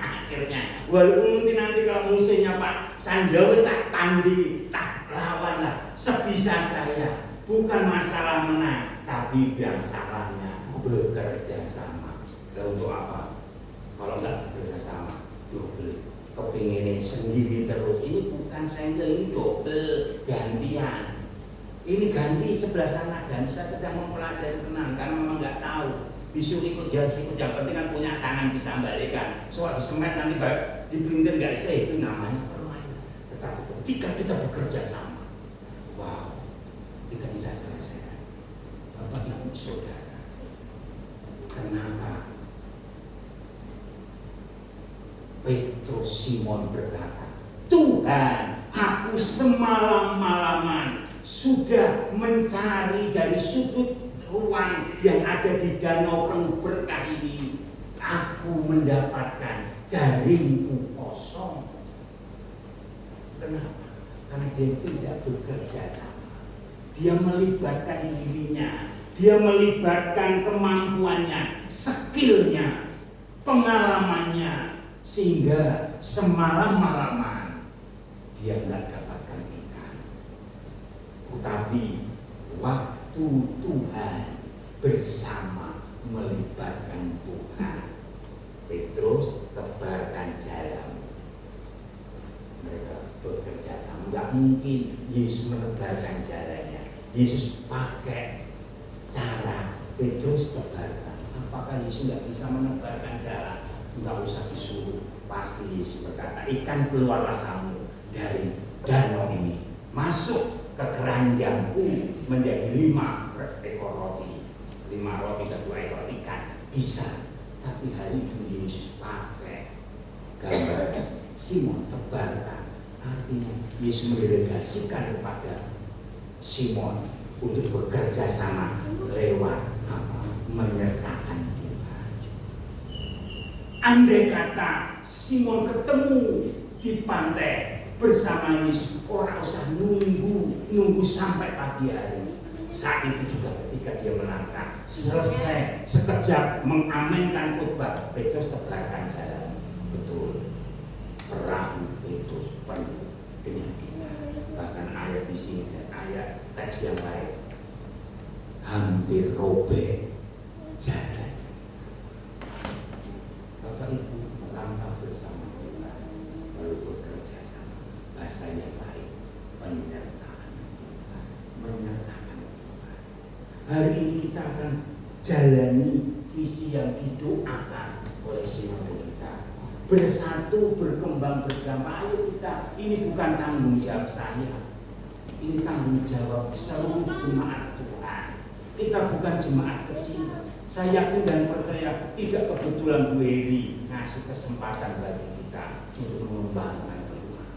Akhirnya walaupun nanti kalau musuhnya Pak Sanjawes tak tanding, tak lawan lah, sebisa saya. Bukan masalah menang, tapi masalahnya bekerja sama. Dan untuk apa? Kalau nggak bekerja sama, double. Kepinginnya sendiri terus. Ini bukan single, ini double, gantian. Ini ganti sebelah sana, ganti. Saya sedang mempelajari tenang karena memang nggak tahu. Disuruh ikut yang penting kan punya tangan bisa balikan. Soal semet nanti dipelintir nggak bisa, itu namanya permainan. Tetapi ketika kita bekerja sama, wow, kita bisa selesaikan. Bapak Ibu Saudara, kenapa Petrus Simon berkata, Tuhan, aku semalam-malaman sudah mencari dari sudut ruang yang ada di danau penuh berkah ini, aku mendapatkan jaringku kosong. Kenapa? Karena dia tidak bekerja sama. Dia melibatkan dirinya, dia melibatkan kemampuannya, skillnya, pengalamannya, sehingga semalam-malaman dia nggak dapatkan ikan. Tetapi waktu Tuhan bersama melibatkan Tuhan, Petrus tebarkan jalan. Mereka bekerja sama. Nggak mungkin Yesus menebarkan jalannya. Yesus pakai cara, Petrus tebarkan. Apakah Yesus nggak bisa menebarkan jalan? Nggak usah disuruh. Pasti Yesus berkata, ikan keluarlah kamu dari danau ini, masuk ke keranjangku, menjadi 5 ekor roti, 5 roti dan 2 ekor ikan. Bisa. Tapi hari itu Yesus pakai gambar Simon tebarkan. Artinya Yesus mendelegasikan kepada Simon untuk bekerja sama lewat apa? Menyertakan Tuhan. Andai kata Simon ketemu di pantai bersama Yesus, orang usah nunggu sampai pagi hari. Saat itu juga ketika dia melangkah, selesai sekejap mengamenkan khotbah, Petrus tebarkan jalan. Betul, perahu Petrus penuh dengan iman. Bahkan ayat di sini dan ayat teks yang lain hampir robek jalan. Bapak Ibu melangkah bersama Tuhan, lalu bekerja sama. Bahasa yang lain, penyertaan Tuhan, menyertakan Tuhan. Hari ini kita akan jalani visi yang didoakan oleh sinode kita. Bersatu, berkembang bersama. Ayo kita, ini bukan tanggung jawab saya, ini tanggung jawab seluruh jemaat Tuhan. Kita bukan jemaat kecil. Saya yakin dan percaya tidak kebetulan Bu Heri ngasih kesempatan bagi kita untuk mengembangkan Tuhan.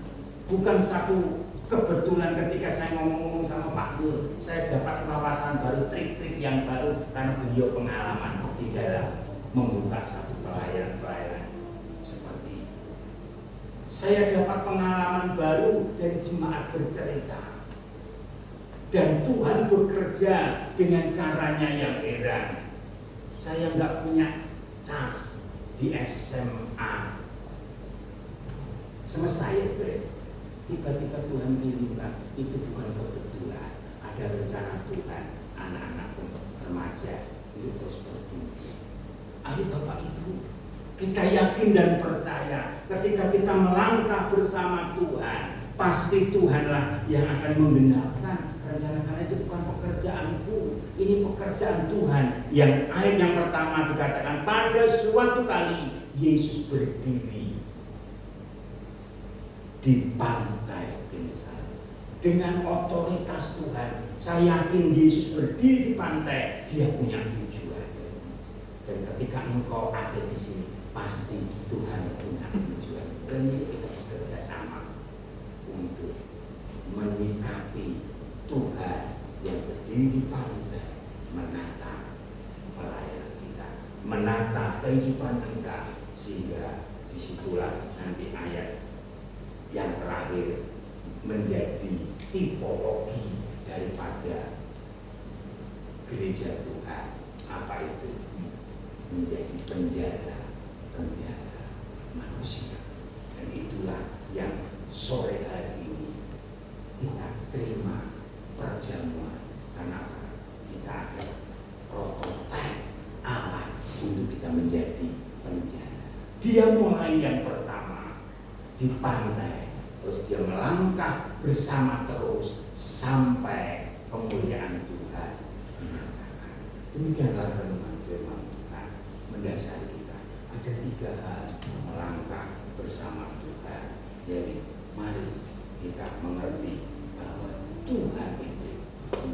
Bukan satu kebetulan ketika saya ngomong-ngomong sama Pak Nur, saya dapat wawasan baru, trik-trik yang baru karena beliau pengalaman di dalam membuka satu pelayanan seperti itu. Saya dapat pengalaman baru dari jemaat bercerita. Dan Tuhan bekerja dengan caranya yang heran. Saya nggak punya cas di SMA semesta ya, tiba-tiba Tuhan kirimkan. Itu bukan kebetulan, ada rencana Tuhan. Anak-anak remaja itu terus bertumbuh. Ayo Bapak Ibu, kita yakin dan percaya ketika kita melangkah bersama Tuhan, pasti Tuhanlah yang akan menggenapkan rencana. Karena itu bukan pekerjaanku, ini pekerjaan Tuhan. Yang ayat yang pertama dikatakan, pada suatu kali Yesus berdiri di pantai Genesaret dengan otoritas Tuhan. Saya yakin Yesus berdiri di pantai, dia punya tujuan. Dan ketika engkau ada di sini, pasti Tuhan punya tujuan. Dan kita bekerja sama untuk menyikapi Tuhan yang berdiri di pantai, menata pelayanan kita, menata kehidupan kita, sehingga disitulah nanti ayat yang terakhir menjadi tipologi daripada gereja Tuhan. Apa itu? Menjadi penjara manusia. Dan itulah yang sore hari ini kita terima perjamuan. Karena kita ada prototipe Allah untuk kita menjadi penjara. Dia mulai yang pertama di pantai, terus dia melangkah bersama terus sampai kemuliaan Tuhan dinyatakan. Demikianlah renungan firman Tuhan mendasari kita. Ada 3 hal melangkah bersama Tuhan. Jadi mari kita mengerti bahwa Tuhan itu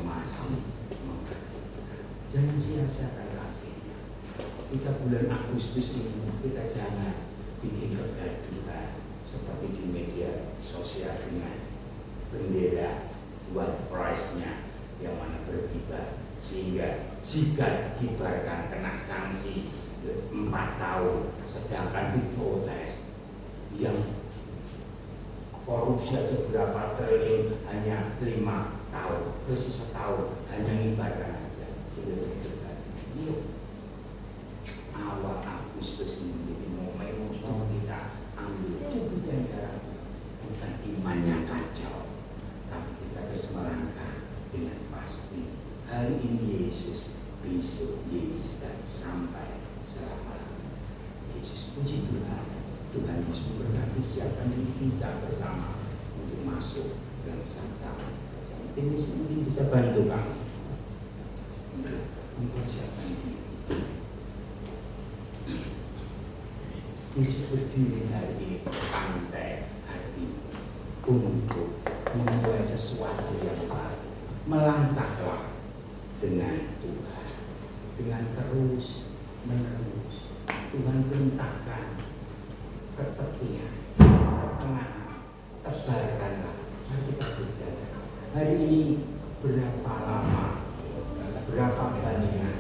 masih mengasihi kita. Jangan sia-siakan kasihnya. Kita bulan Agustus ini, kita jangan bikin kegaduhan seperti di media sosial dengan bendera white price-nya yang mana berkibar, sehingga jika dikibarkan kena sanksi 4 tahun, sedangkan diprotes yang korupsi aja berapa triliun hanya 5 tahun, terus setahun hanya ngibarkan aja, sehingga jadi debat. Yuk, awal Agustus ini menjadi momen kita ambil tubuh dan darah, bukan imannya kacau, tapi kita harus melangkah dengan pasti. Hari ini Yesus, besok Yesus, dan sampai selama-lamanya Yesus. Puji Tuhan. Tuhan Yesus memberkati, siapkan diri kita bersama untuk masuk dalam satu Tim Yesus mungkin bisa bantu kami mempersiapkan diri. Yesus berdiri hari ini di pantai hati untuk memulai sesuatu yang baru. Melangkahlah dengan Tuhan, dengan terus menerus. Tuhan perintahkan ketepian, ketengahan, tebarkanlah. Mari kita berjalan. Hari ini berapa lama, berapa banyak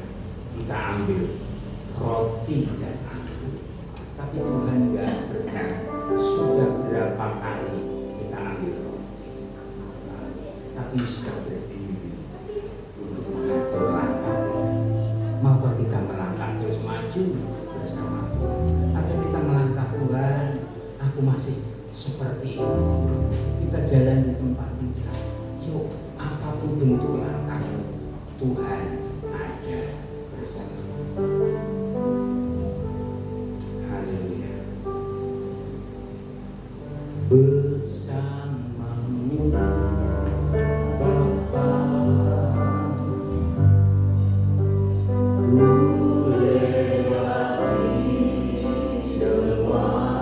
kita ambil roti dan anggur, tapi Tuhan tidak berkat. Sudah berapa kali kita ambil roti, tapi sudah berdiri untuk sama Tuhan. Atau kita melangkah, Tuhan, aku masih seperti ini. Kita jalan di tempat kita. Yuk, apapun bentuk langkahmu, Tuhan ada bersama. Haleluya. Bersamamu Bapa, ku lewati semua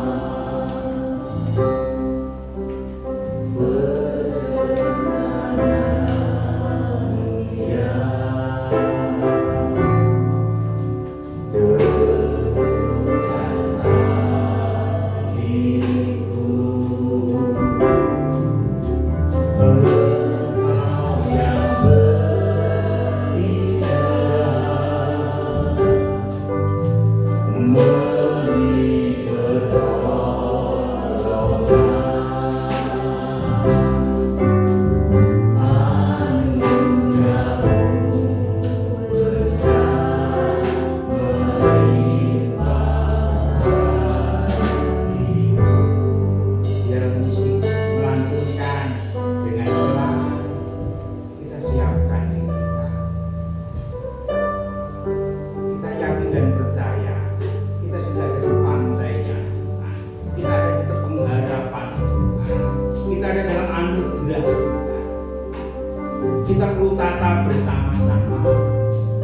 kita perlu tata bersama-sama,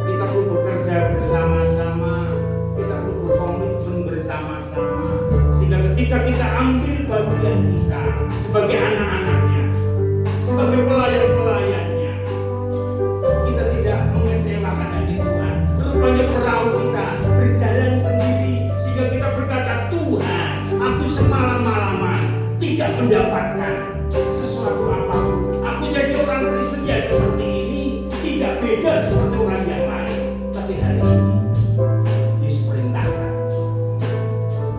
kita perlu bekerja bersama-sama, kita perlu berkomitmen bersama-sama, sehingga ketika kita ambil bagian kita sebagai anak-anaknya, sebagai pelayan-pelayannya, kita tidak mengecewakan hati Tuhan. Rupanya perahu kita berjalan sendiri, sehingga kita berkata, Tuhan, aku semalam-malaman tidak mendapatkan sesuatu apapun. Aku jadi orang Kristen ya seperti ini, tidak beda seperti orang yang lain. Tapi hari ini Yesus perintahkan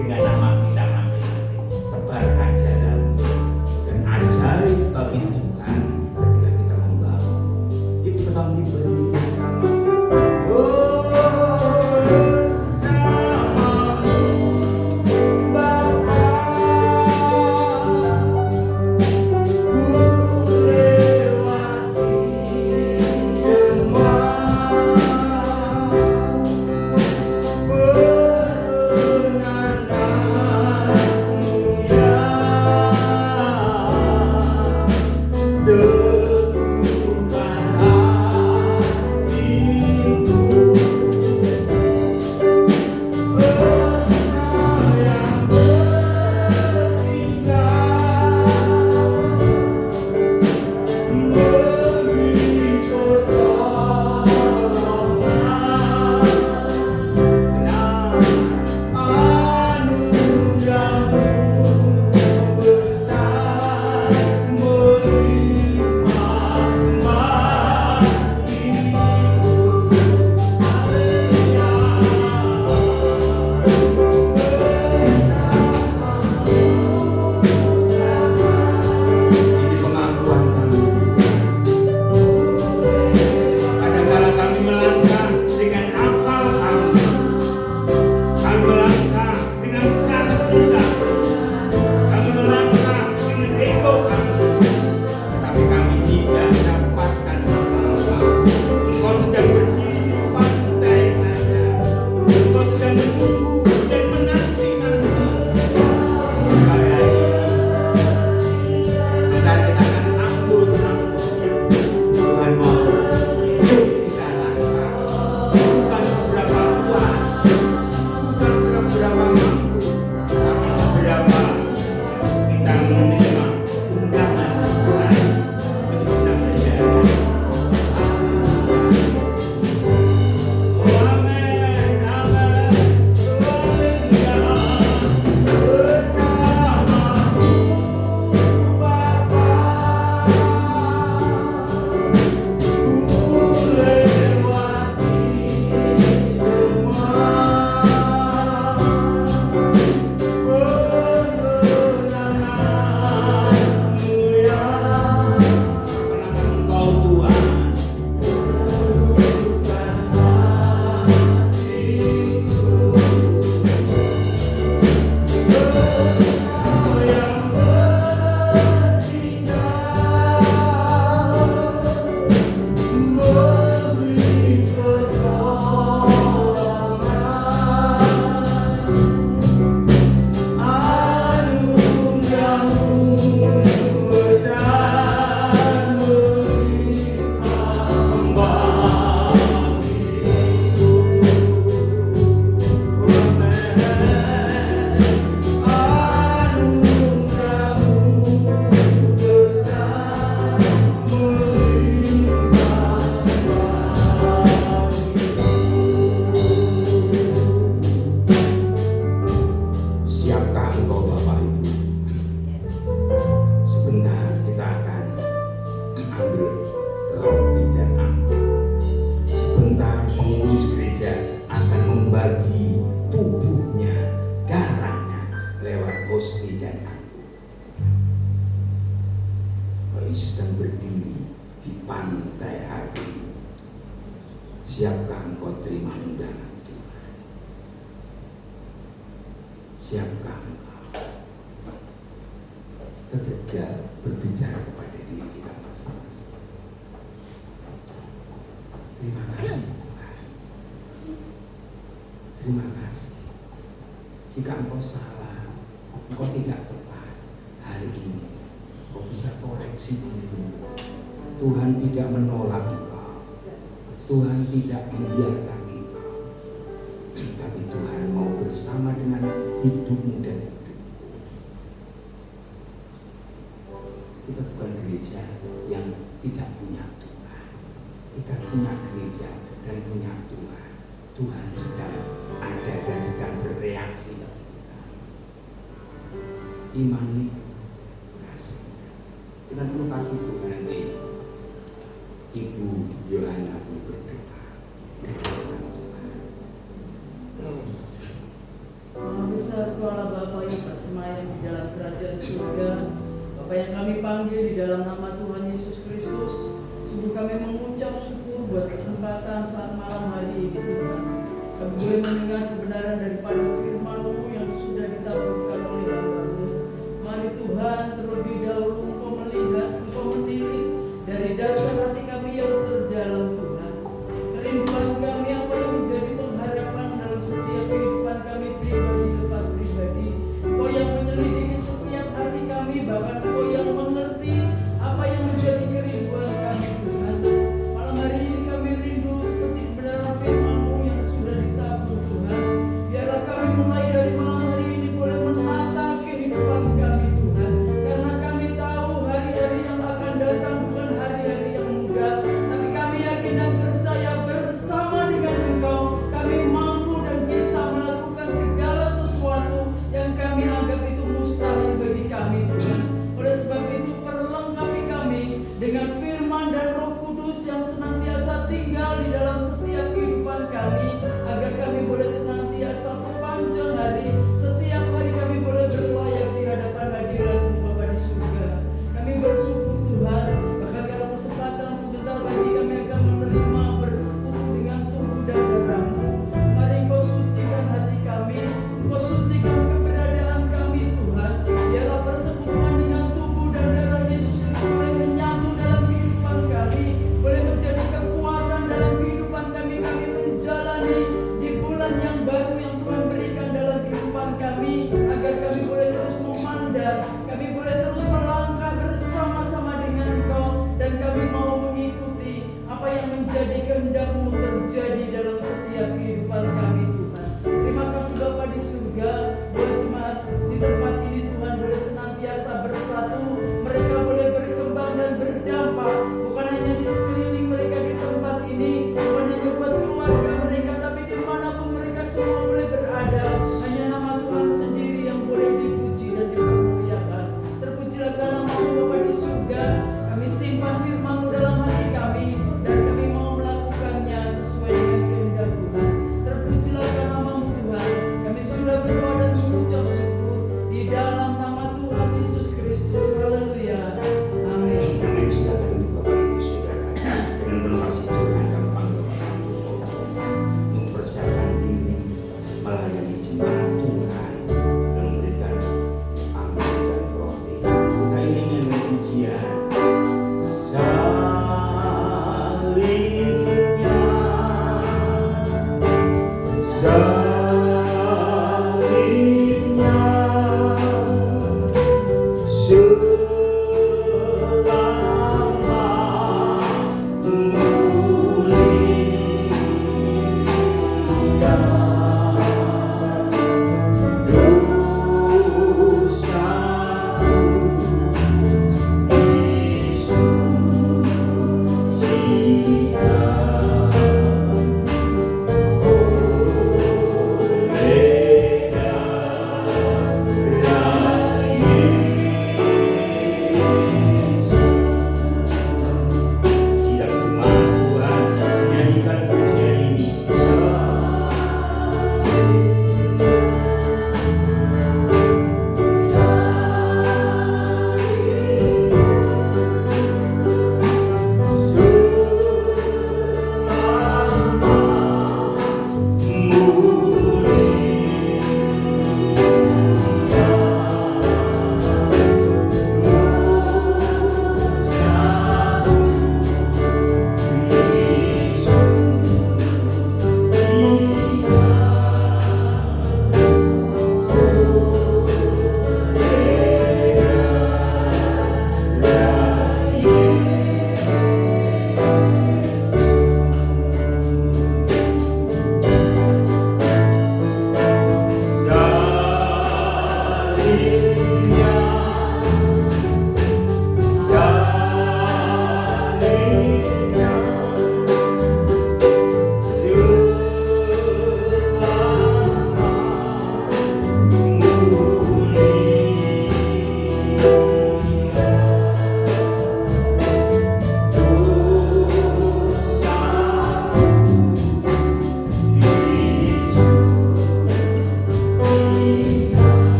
dengan nama kita masing-masing, tebarkan jalanmu dan ajaib bagi Tuhan ketika kita membangun. Yuk kita bangun berdiri bersama. Bersama Bapa. sedang berdiri di pantai hati, siapkah engkau terima undangan Tuhan? Siapkah engkau? Kita berbicara kepada diri kita masing-masing. Terima kasih Tuhan. Terima kasih. Jika engkau salah, engkau tidak tepat hari ini, engkau bisa koreksi diri. Tuhan tidak menolak engkau. Tuhan tidak membiarkan engkau. Tapi Tuhan mau bersama dengan hidupmu dan hidupku. Kita bukan gereja yang tidak punya Tuhan. Kita punya gereja dan punya Tuhan. Tuhan sedang ada dan sedang bereaksi bagi kita. Imani kasihnya. Dengan penuh kasih Tuhan nanti Ibu Yohana berdoa. Maha besar Allah Bapa yang bersemayam di dalam kerajaan surga, Bapa yang kami panggil di dalam nama Tuhan Yesus Kristus, sungguh kami mengucap syukur buat kesempatan saat malam hari ini Tuhan. Kami boleh mendengar kebenaran daripada firman-Mu yang sudah ditaburkan oleh hamba-Mu. Mari Tuhan, terlebih dahulu Engkau melihat, Engkau menilik dari dasar hati kami yang terdalam Tuhan. Kerinduan kami apa yang menjadi pengharapan dalam setiap kehidupan kami pribadi lepas pribadi. Engkau yang menyelidiki setiap hati kami, bahkan Engkau yang mengerti apa yang menjadi kerinduan kami Tuhan. Malam hari ini kami rindu seperti kebenaran firman-Mu yang sudah ditabur Tuhan. Biarlah kami mulai dari malam hari ini boleh menata kehidupan kami Tuhan. Karena kami tahu hari-hari yang akan datang bukan hari-hari yang mudah, tapi kami yakin dan percaya bersama dengan Engkau kami mampu dan bisa melakukan segala sesuatu yang kami anggap itu mustahil bagi kami Tuhan. Oleh sebab itu perlengkapi kami dengan firman dan Roh Kudus yang senantiasa tinggal di dalam setiap kehidupan kami, agar kami boleh senantiasa sepanjang hari, setiap hari kami boleh berlayak di hadapan hadirat-Mu Bapa di surga. Kami bersyukur Tuhan, bahkan dalam kesempatan sebentar lagi kami akan menerima bersekutu dengan tubuh dan darah-Mu. Mari Engkau sucikan hati kami, Engkau sucikan keberadaan kami Tuhan. Biarlah persekutuan dengan tubuh dan darah Yesus itu boleh menyatu dalam kehidupan kami, boleh menjadi kekuatan dalam kehidupan kami. Kami menjalani di bulan yang baru yang Tuhan berikan dalam kehidupan kami, agar kami boleh terus memandang, kami boleh terus melangkah bersama-sama dengan Engkau, dan kami mau mengikuti apa yang menjadi kehendak-Mu terjadi dalam setiap kehidupan kami Tuhan. Terima kasih Bapa di surga, buat jemaat di tempat ini Tuhan boleh senantiasa bersatu, mereka boleh berkembang dan berdampak, bukan hanya di sekeliling mereka di tempat ini, bukan hanya buat keluarga mereka, tapi dimanapun mereka semua boleh berada. Hanya nama Tuhan sendiri yang boleh dipuji dan dipermuliakan. Terpujilah nama-Mu Bapa di surga. Kami simpan firman-Mu dalam hati kami, dan kami mau melakukannya sesuai dengan kehendak Tuhan. Terpujilah nama-Mu Tuhan. Kami sudah berdoa dan mengucap syukur di dalam nama Tuhan Yesus Kristus. Haleluya. Amin. Amin. Silakan Bapak Ibu Saudara dengan penuh kasih Tuhan dan panggil Bapak Ibu Saudara mempersiapkan diri melayani jemaat Tuhan dan memberikan amin dan rohani. Kita ingin dengan pujian.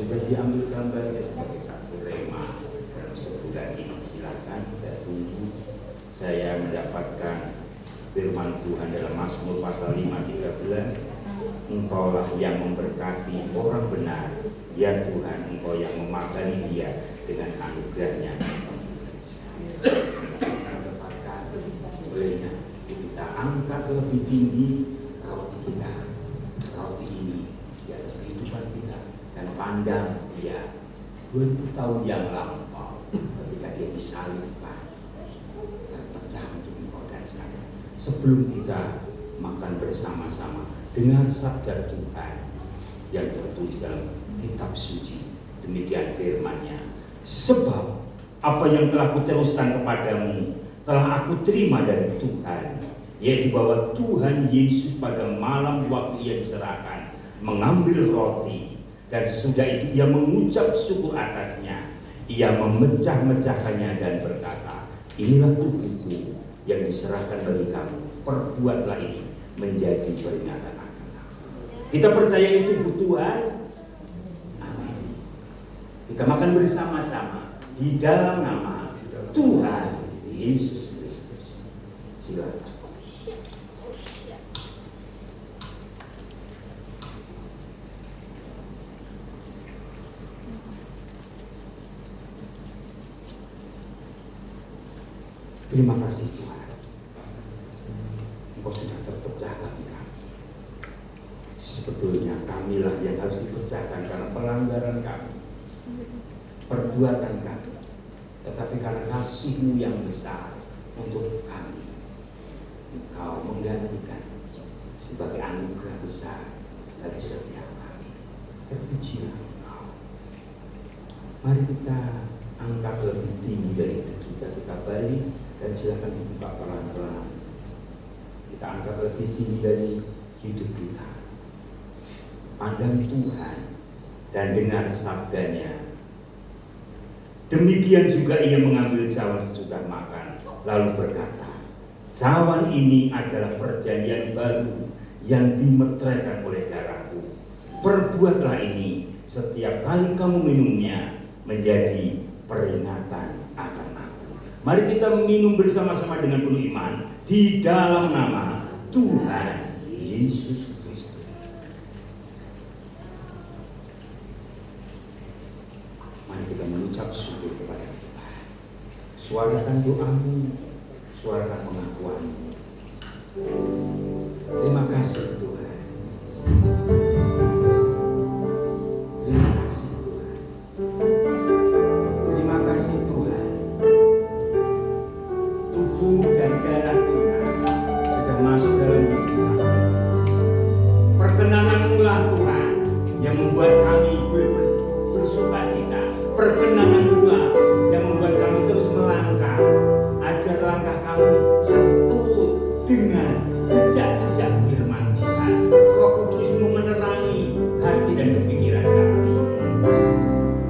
sudah diambil gambarnya sebagai satu rema dalam sebulan ini. Silakan saya tunggu. Saya mendapatkan firman Tuhan dalam Mazmur pasal 5:13. Engkaulah yang memberkati orang benar, ya Tuhan, Engkau yang memakani dia dengan anugerahnya. Saya dapatkan bolehnya kita angkat lebih tinggi roti kita, roti ini di atas kehidupan kita, dan pandang dia 2000 tahun yang lampau ketika dia disalibkan, terpecah untuk engkau dan saya. Sebelum kita makan bersama-sama, dengan sabda Tuhan yang tertulis dalam kitab suci, demikian firman-Nya. Sebab apa yang telah kuteruskan kepadamu telah aku terima dari Tuhan, yaitu bahwa Tuhan Yesus pada malam waktu ia diserahkan mengambil roti, dan sesudah itu ia mengucap syukur atasnya, ia memecah-mecahkannya dan berkata, inilah tubuhku yang diserahkan bagi kamu, perbuatlah ini menjadi peringatan akan aku. Kita percaya itu tubuh Tuhan. Amin. Kita makan bersama-sama di dalam nama Tuhan Yesus Kristus. Silakan. Terima kasih Tuhan, Engkau sudah terpecah bagi kami. Sebetulnya kamilah yang harus dipecahkan karena pelanggaran kami, perbuatan kami. Tetapi karena kasih-Mu yang besar untuk kami, Engkau menggantikan sebagai anugerah besar bagi setiap kami. Terpujilah Engkau. Mari kita angkat lebih tinggi dari itu kita balik. Dan silakan dibuka pelan-pelan. Kita angkat lebih tinggi dari hidup kita. Pandang Tuhan dan dengar sabdanya. Demikian juga ia mengambil cawan sesudah makan, lalu berkata, cawan ini adalah perjanjian baru yang dimeteraikan oleh darahku. Perbuatlah ini setiap kali kamu minumnya menjadi peringatan akan aku. Mari kita minum bersama-sama dengan penuh iman di dalam nama Tuhan Yesus Kristus. Mari kita mengucap syukur kepada Tuhan. Suarakan doamu, suarakan pengakuanmu. Terima kasih Tuhan. Terima kasih Tuhan. Terima kasih Tuhan. Tubuh dan darah Tuhan sudah masuk dalam hidup kami. Perkenanan-Mu lah Tuhan yang membuat kami boleh bersuka cita. Perkenanan-Mu lah yang membuat kami terus melangkah. Ajar langkah kami setut dengan jejak-jejak firman Tuhan. Roh Kudus-Mu menerangi hati dan kepikiran kami.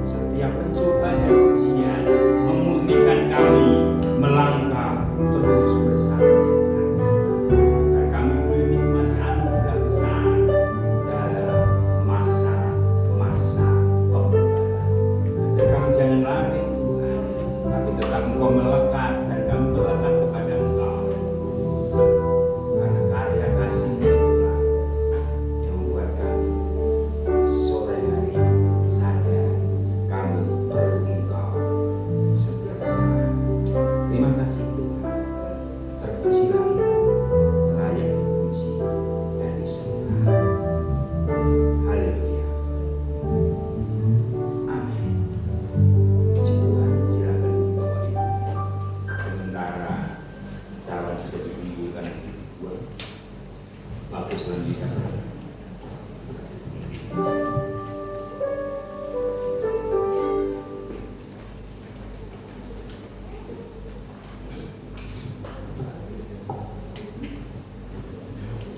Setiap pencobaan dan ujian memurnikan kami melangkah terus bersama Tuhan, agar kami boleh nikmati anugerah besar dalam masa-masa pembukaan. Ajar kami jangan lari Tuhan, tapi tetap Engkau melekat dan kami melekat kepada Engkau, karena karya kasih-Mu itulah yang membuat kami sore hari sadar kami perlu Engkau setiap saat. Terima kasih Tuhan. Terpujilah Engkau, layak dipuji dan disembah. Haleluya. Amin. Puji Tuhan. Silakan Bapak Ibu. Sementara cawan bisa dikumpulkan dua. Waktu selanjutnya bisa serahkan.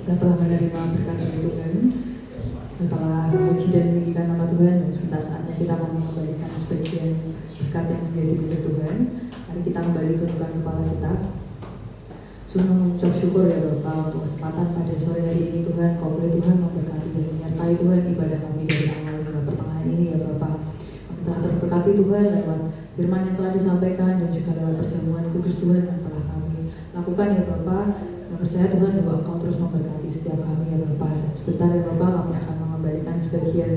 Kita telah menerima berkat dari Tuhan, setelah memuji dan meninggikan nama Tuhan, dan sebentar saatnya kita mau mengembalikan sebagian berkat yang menjadi milik Tuhan. Mari kita kembali tundukkan kepala kita. Sungguh mengucap syukur ya Bapak untuk kesempatan pada sore hari ini Tuhan. Kau boleh Tuhan memberkati dan menyertai Tuhan ibadah kami dari awal hingga pertengahan ini ya Bapak. memberkati Tuhan lewat firman yang telah disampaikan dan juga lewat perjamuan kudus Tuhan yang telah kami lakukan ya Bapak. Kami percaya Tuhan bahwa Engkau terus memberkati setiap kami ya Bapak. Dan sebentar ya Bapak, kami akan mengembalikan sebagian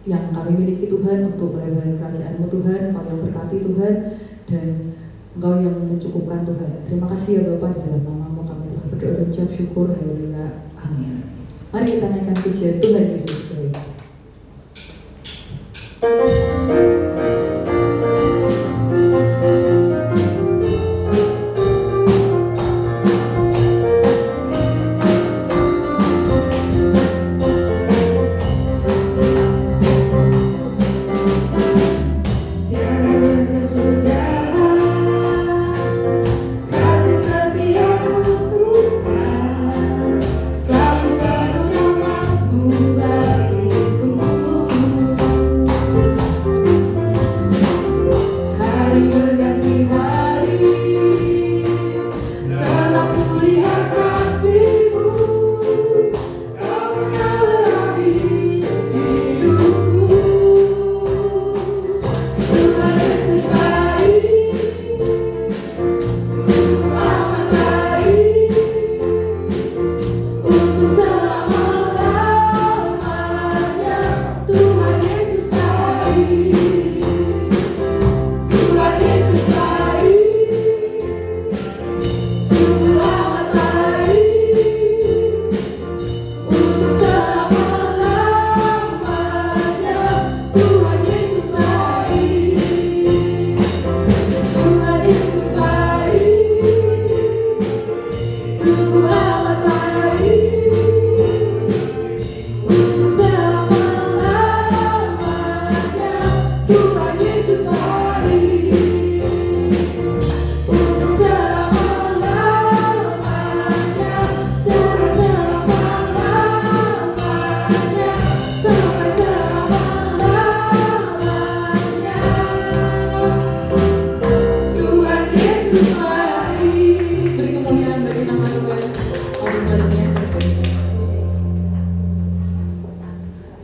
yang kami miliki Tuhan untuk pelayanan kerajaan-Mu Tuhan. Engkau yang berkati Tuhan dan Engkau yang mencukupkan Tuhan. Terima kasih ya Bapak, di dalam nama-Mu kami telah berdoa dan ucap syukur. Haleluya. Amin. Mari kita naikkan pujian Tuhan Yesus baik.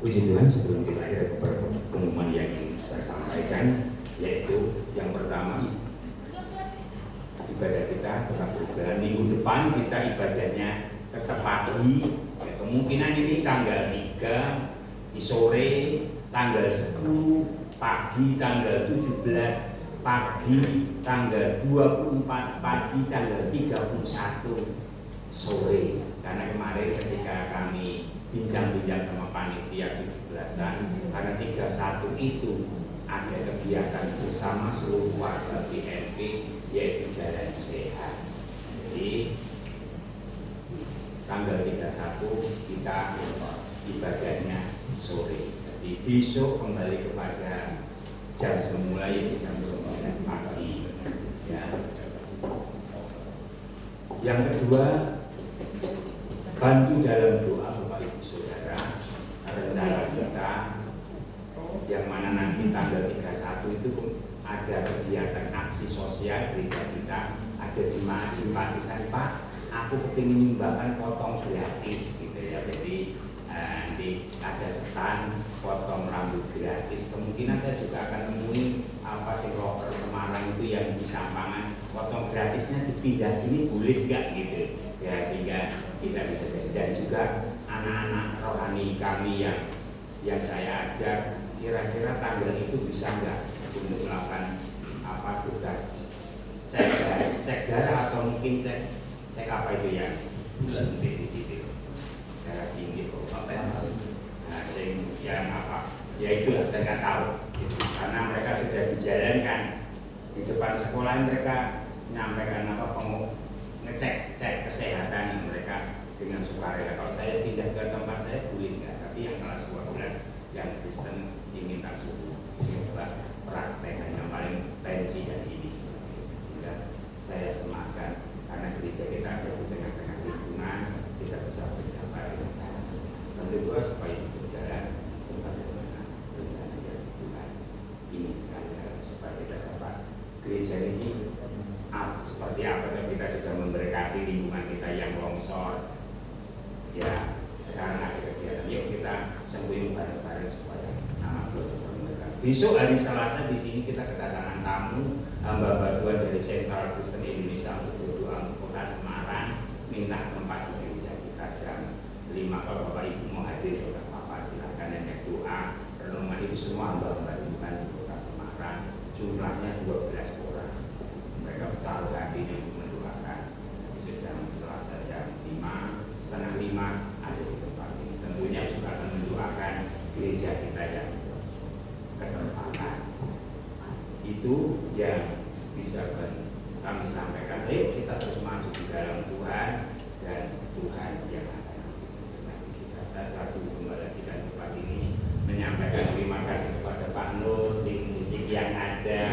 Puji Tuhan, sebelum kita akhir kepada pengumuman yang ingin saya sampaikan, yaitu yang pertama, ibadah kita tetap berjalan. Minggu depan kita ibadahnya tetap pagi, ya, kemungkinan ini tanggal 3 di sore, tanggal 10 pagi, tanggal 17 pagi, tanggal 24 pagi, tanggal 31 sore. Karena kemarin ketika kami bincang-bincang sama panitia 17-an, karena 31 itu ada kegiatan bersama seluruh warga BNP, yaitu Jalan Sehat. Jadi tanggal 31 kita ibadahnya sore. Jadi besok kembali kepada jam semula, yaitu jam 9 pagi. Ya. Yang kedua, bantu dalam doa Bapak Ibu Saudara. Rencana kita yang mana nanti tanggal 31 itu ada kegiatan aksi sosial gereja kita, ada jemaat simpatisan, Pak, aku kepingin nyumbangkan potong gratis gitu ya. Jadi nanti ada stand potong rambut gratis. Kemungkinan saya juga akan nemuin apa sih rocker Semarang itu yang di Sampangan, potong gratisnya dipindah sini boleh nggak gitu ya, sehingga kita bisa jadi. Dan juga anak-anak rohani kami yang saya ajar, kira-kira tanggal itu bisa nggak untuk melakukan apa tugas cek darah atau mungkin cek apa itu yang suntik di situ, darah tinggi apa ya, nah, yang apa ya itu saya nggak tahu gitu. Karena mereka sudah dijalankan di depan sekolah, mereka menyampaikan apa ngecek kesehatan mereka dengan sukarela. Kalau saya pindah ke tempat saya boleh nggak, tapi yang kelas 12 yang Kristen diminta suhu praktek yang paling pensi dan ini sehingga saya sematkan karena gereja kita ada di tengah-tengah lingkungan, kita bisa berjumpa dengan yang kedua supaya berjalan sebagaimana rencana yang Tuhan inginkan, supaya kita dapat gereja ini seperti apa. Dan kita sudah memberkati lingkungan kita yang longsor ya, sekarang ada kegiatan, yuk kita sembuhin bareng-bareng supaya nama Tuhan berkati. besok hari Selasa di sini kita kedatangan tamu hamba Tuhan dari Sentral Kristen Indonesia untuk berdoa untuk Kota Semarang, minta tempat di gereja kita jam 5. Kalau Bapak Ibu mau hadir ya Bapak silakan, hanya doa renungan itu semua hamba-hamba Tuhan di Kota Semarang, jumlahnya 12 orang. Mereka taruh hatinya untuk mendoakan. Besok jam Selasa jam 5, setengah 5 ada di tempat ini. Tentunya juga akan mendoakan gereja kita yang ketempatan. Itu yang bisa kami sampaikan. Ayo kita terus maju di dalam Tuhan, dan Tuhan yang akan memberkati kita. Saya selaku Gembala Sidang tempat ini menyampaikan terima kasih kepada Pak Nur, tim musik yang ada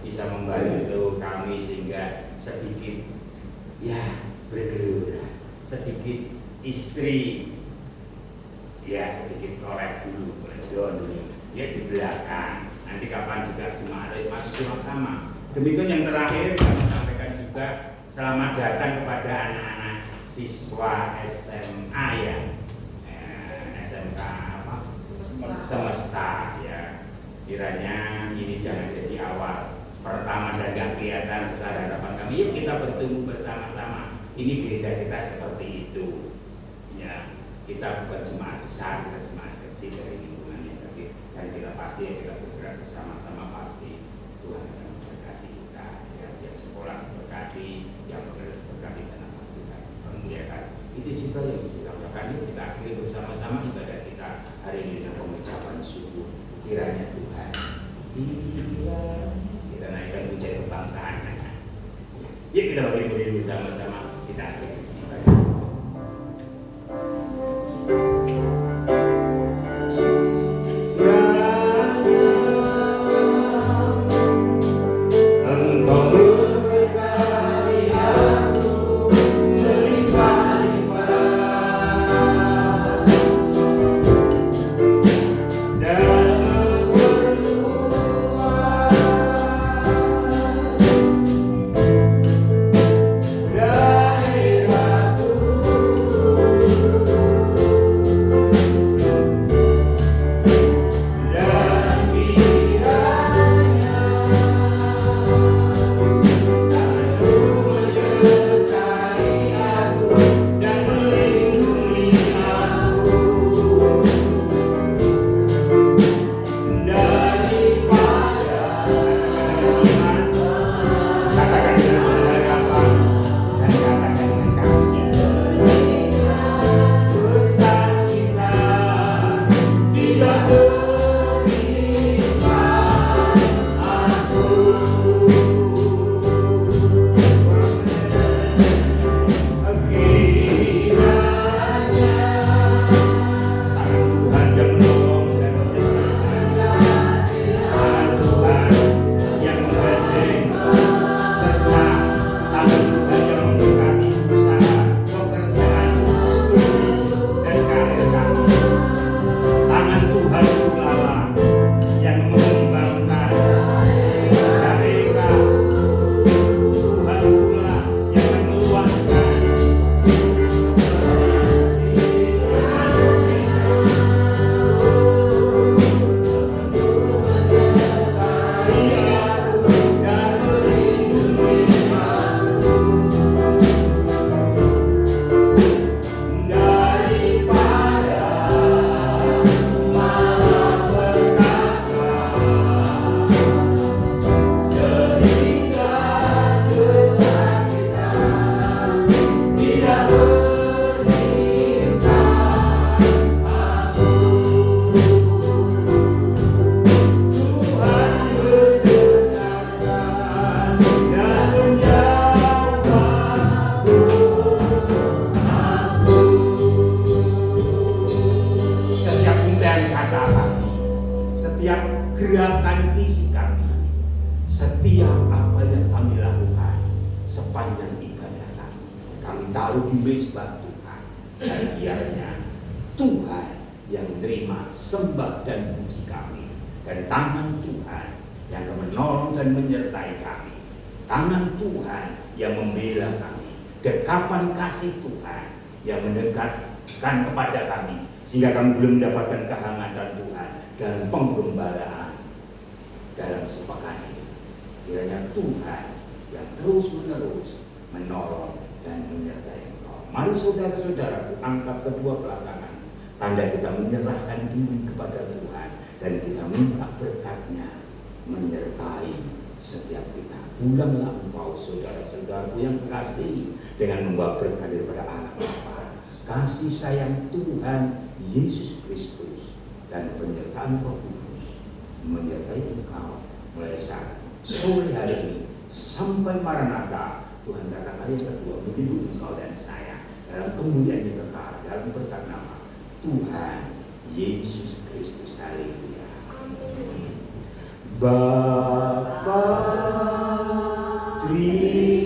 bisa membantu kami sehingga sedikit ya bergelora, sedikit istri ya sedikit korek dulu, dulu ya di belakang. Nanti kapan juga jemaat masuk sama-sama. Demikian yang terakhir kami sampaikan juga selamat datang kepada anak-anak siswa SMA ya, SMK apa? Semesta ya. Kiranya ini jangan jadi awal pertama dan gak kelihatan besar harapan kami. Yuk kita bertemu bersama-sama. Ini gereja kita seperti itu. Ya, kita bukan jemaat besar, kita jemaat kecil dari lingkungan yang tadi. Dan kita pasti ya kita bergerak bersama-sama, pasti Tuhan akan memberkati kita. Ya, yang sekolah memberkati, yang berkati dan nama Tuhan memuliakan. Itu juga yang bisa kita lakukan. Yuk kita akhiri bersama-sama ibadah kita hari ini dengan pengucapan syukur. Kiranya Tuhan kita naikkan pujian kebangsaan. Yuk kita bagi bersama-sama, kita akhiri ibadah. gerakan fisik kami, setiap apa yang kami lakukan sepanjang ibadah kami, kami taruh di mezbah Tuhan, dan biarnya Tuhan yang menerima sembah dan puji kami, dan tangan Tuhan yang menolong dan menyertai kami, tangan Tuhan yang membela kami, dekapan kasih Tuhan yang mendekatkan kepada kami, sehingga kami belum mendapatkan kehangatan Tuhan dan penggembalaan dalam sepekan ini. Kiranya Tuhan yang terus-menerus menolong dan menyertai engkau. Mari saudara-saudaraku, angkat kedua belakangan. Tanda kita menyerahkan diri kepada Tuhan dan kita minta berkat-Nya menyertai setiap kita. Pulanglah engkau saudara-saudaraku yang kekasih dengan membawa berkat daripada Allah Bapa, kasih sayang Tuhan Yesus Kristus dan penyertaan Roh Kudus menyertai engkau mulai saat sore hari ini sampai Maranatha. Tuhan datang hari yang kedua menjemput engkau dan saya dalam kemuliaan-Nya kekal dalam berkat nama Tuhan Yesus Kristus. Haleluya. Bapa, terima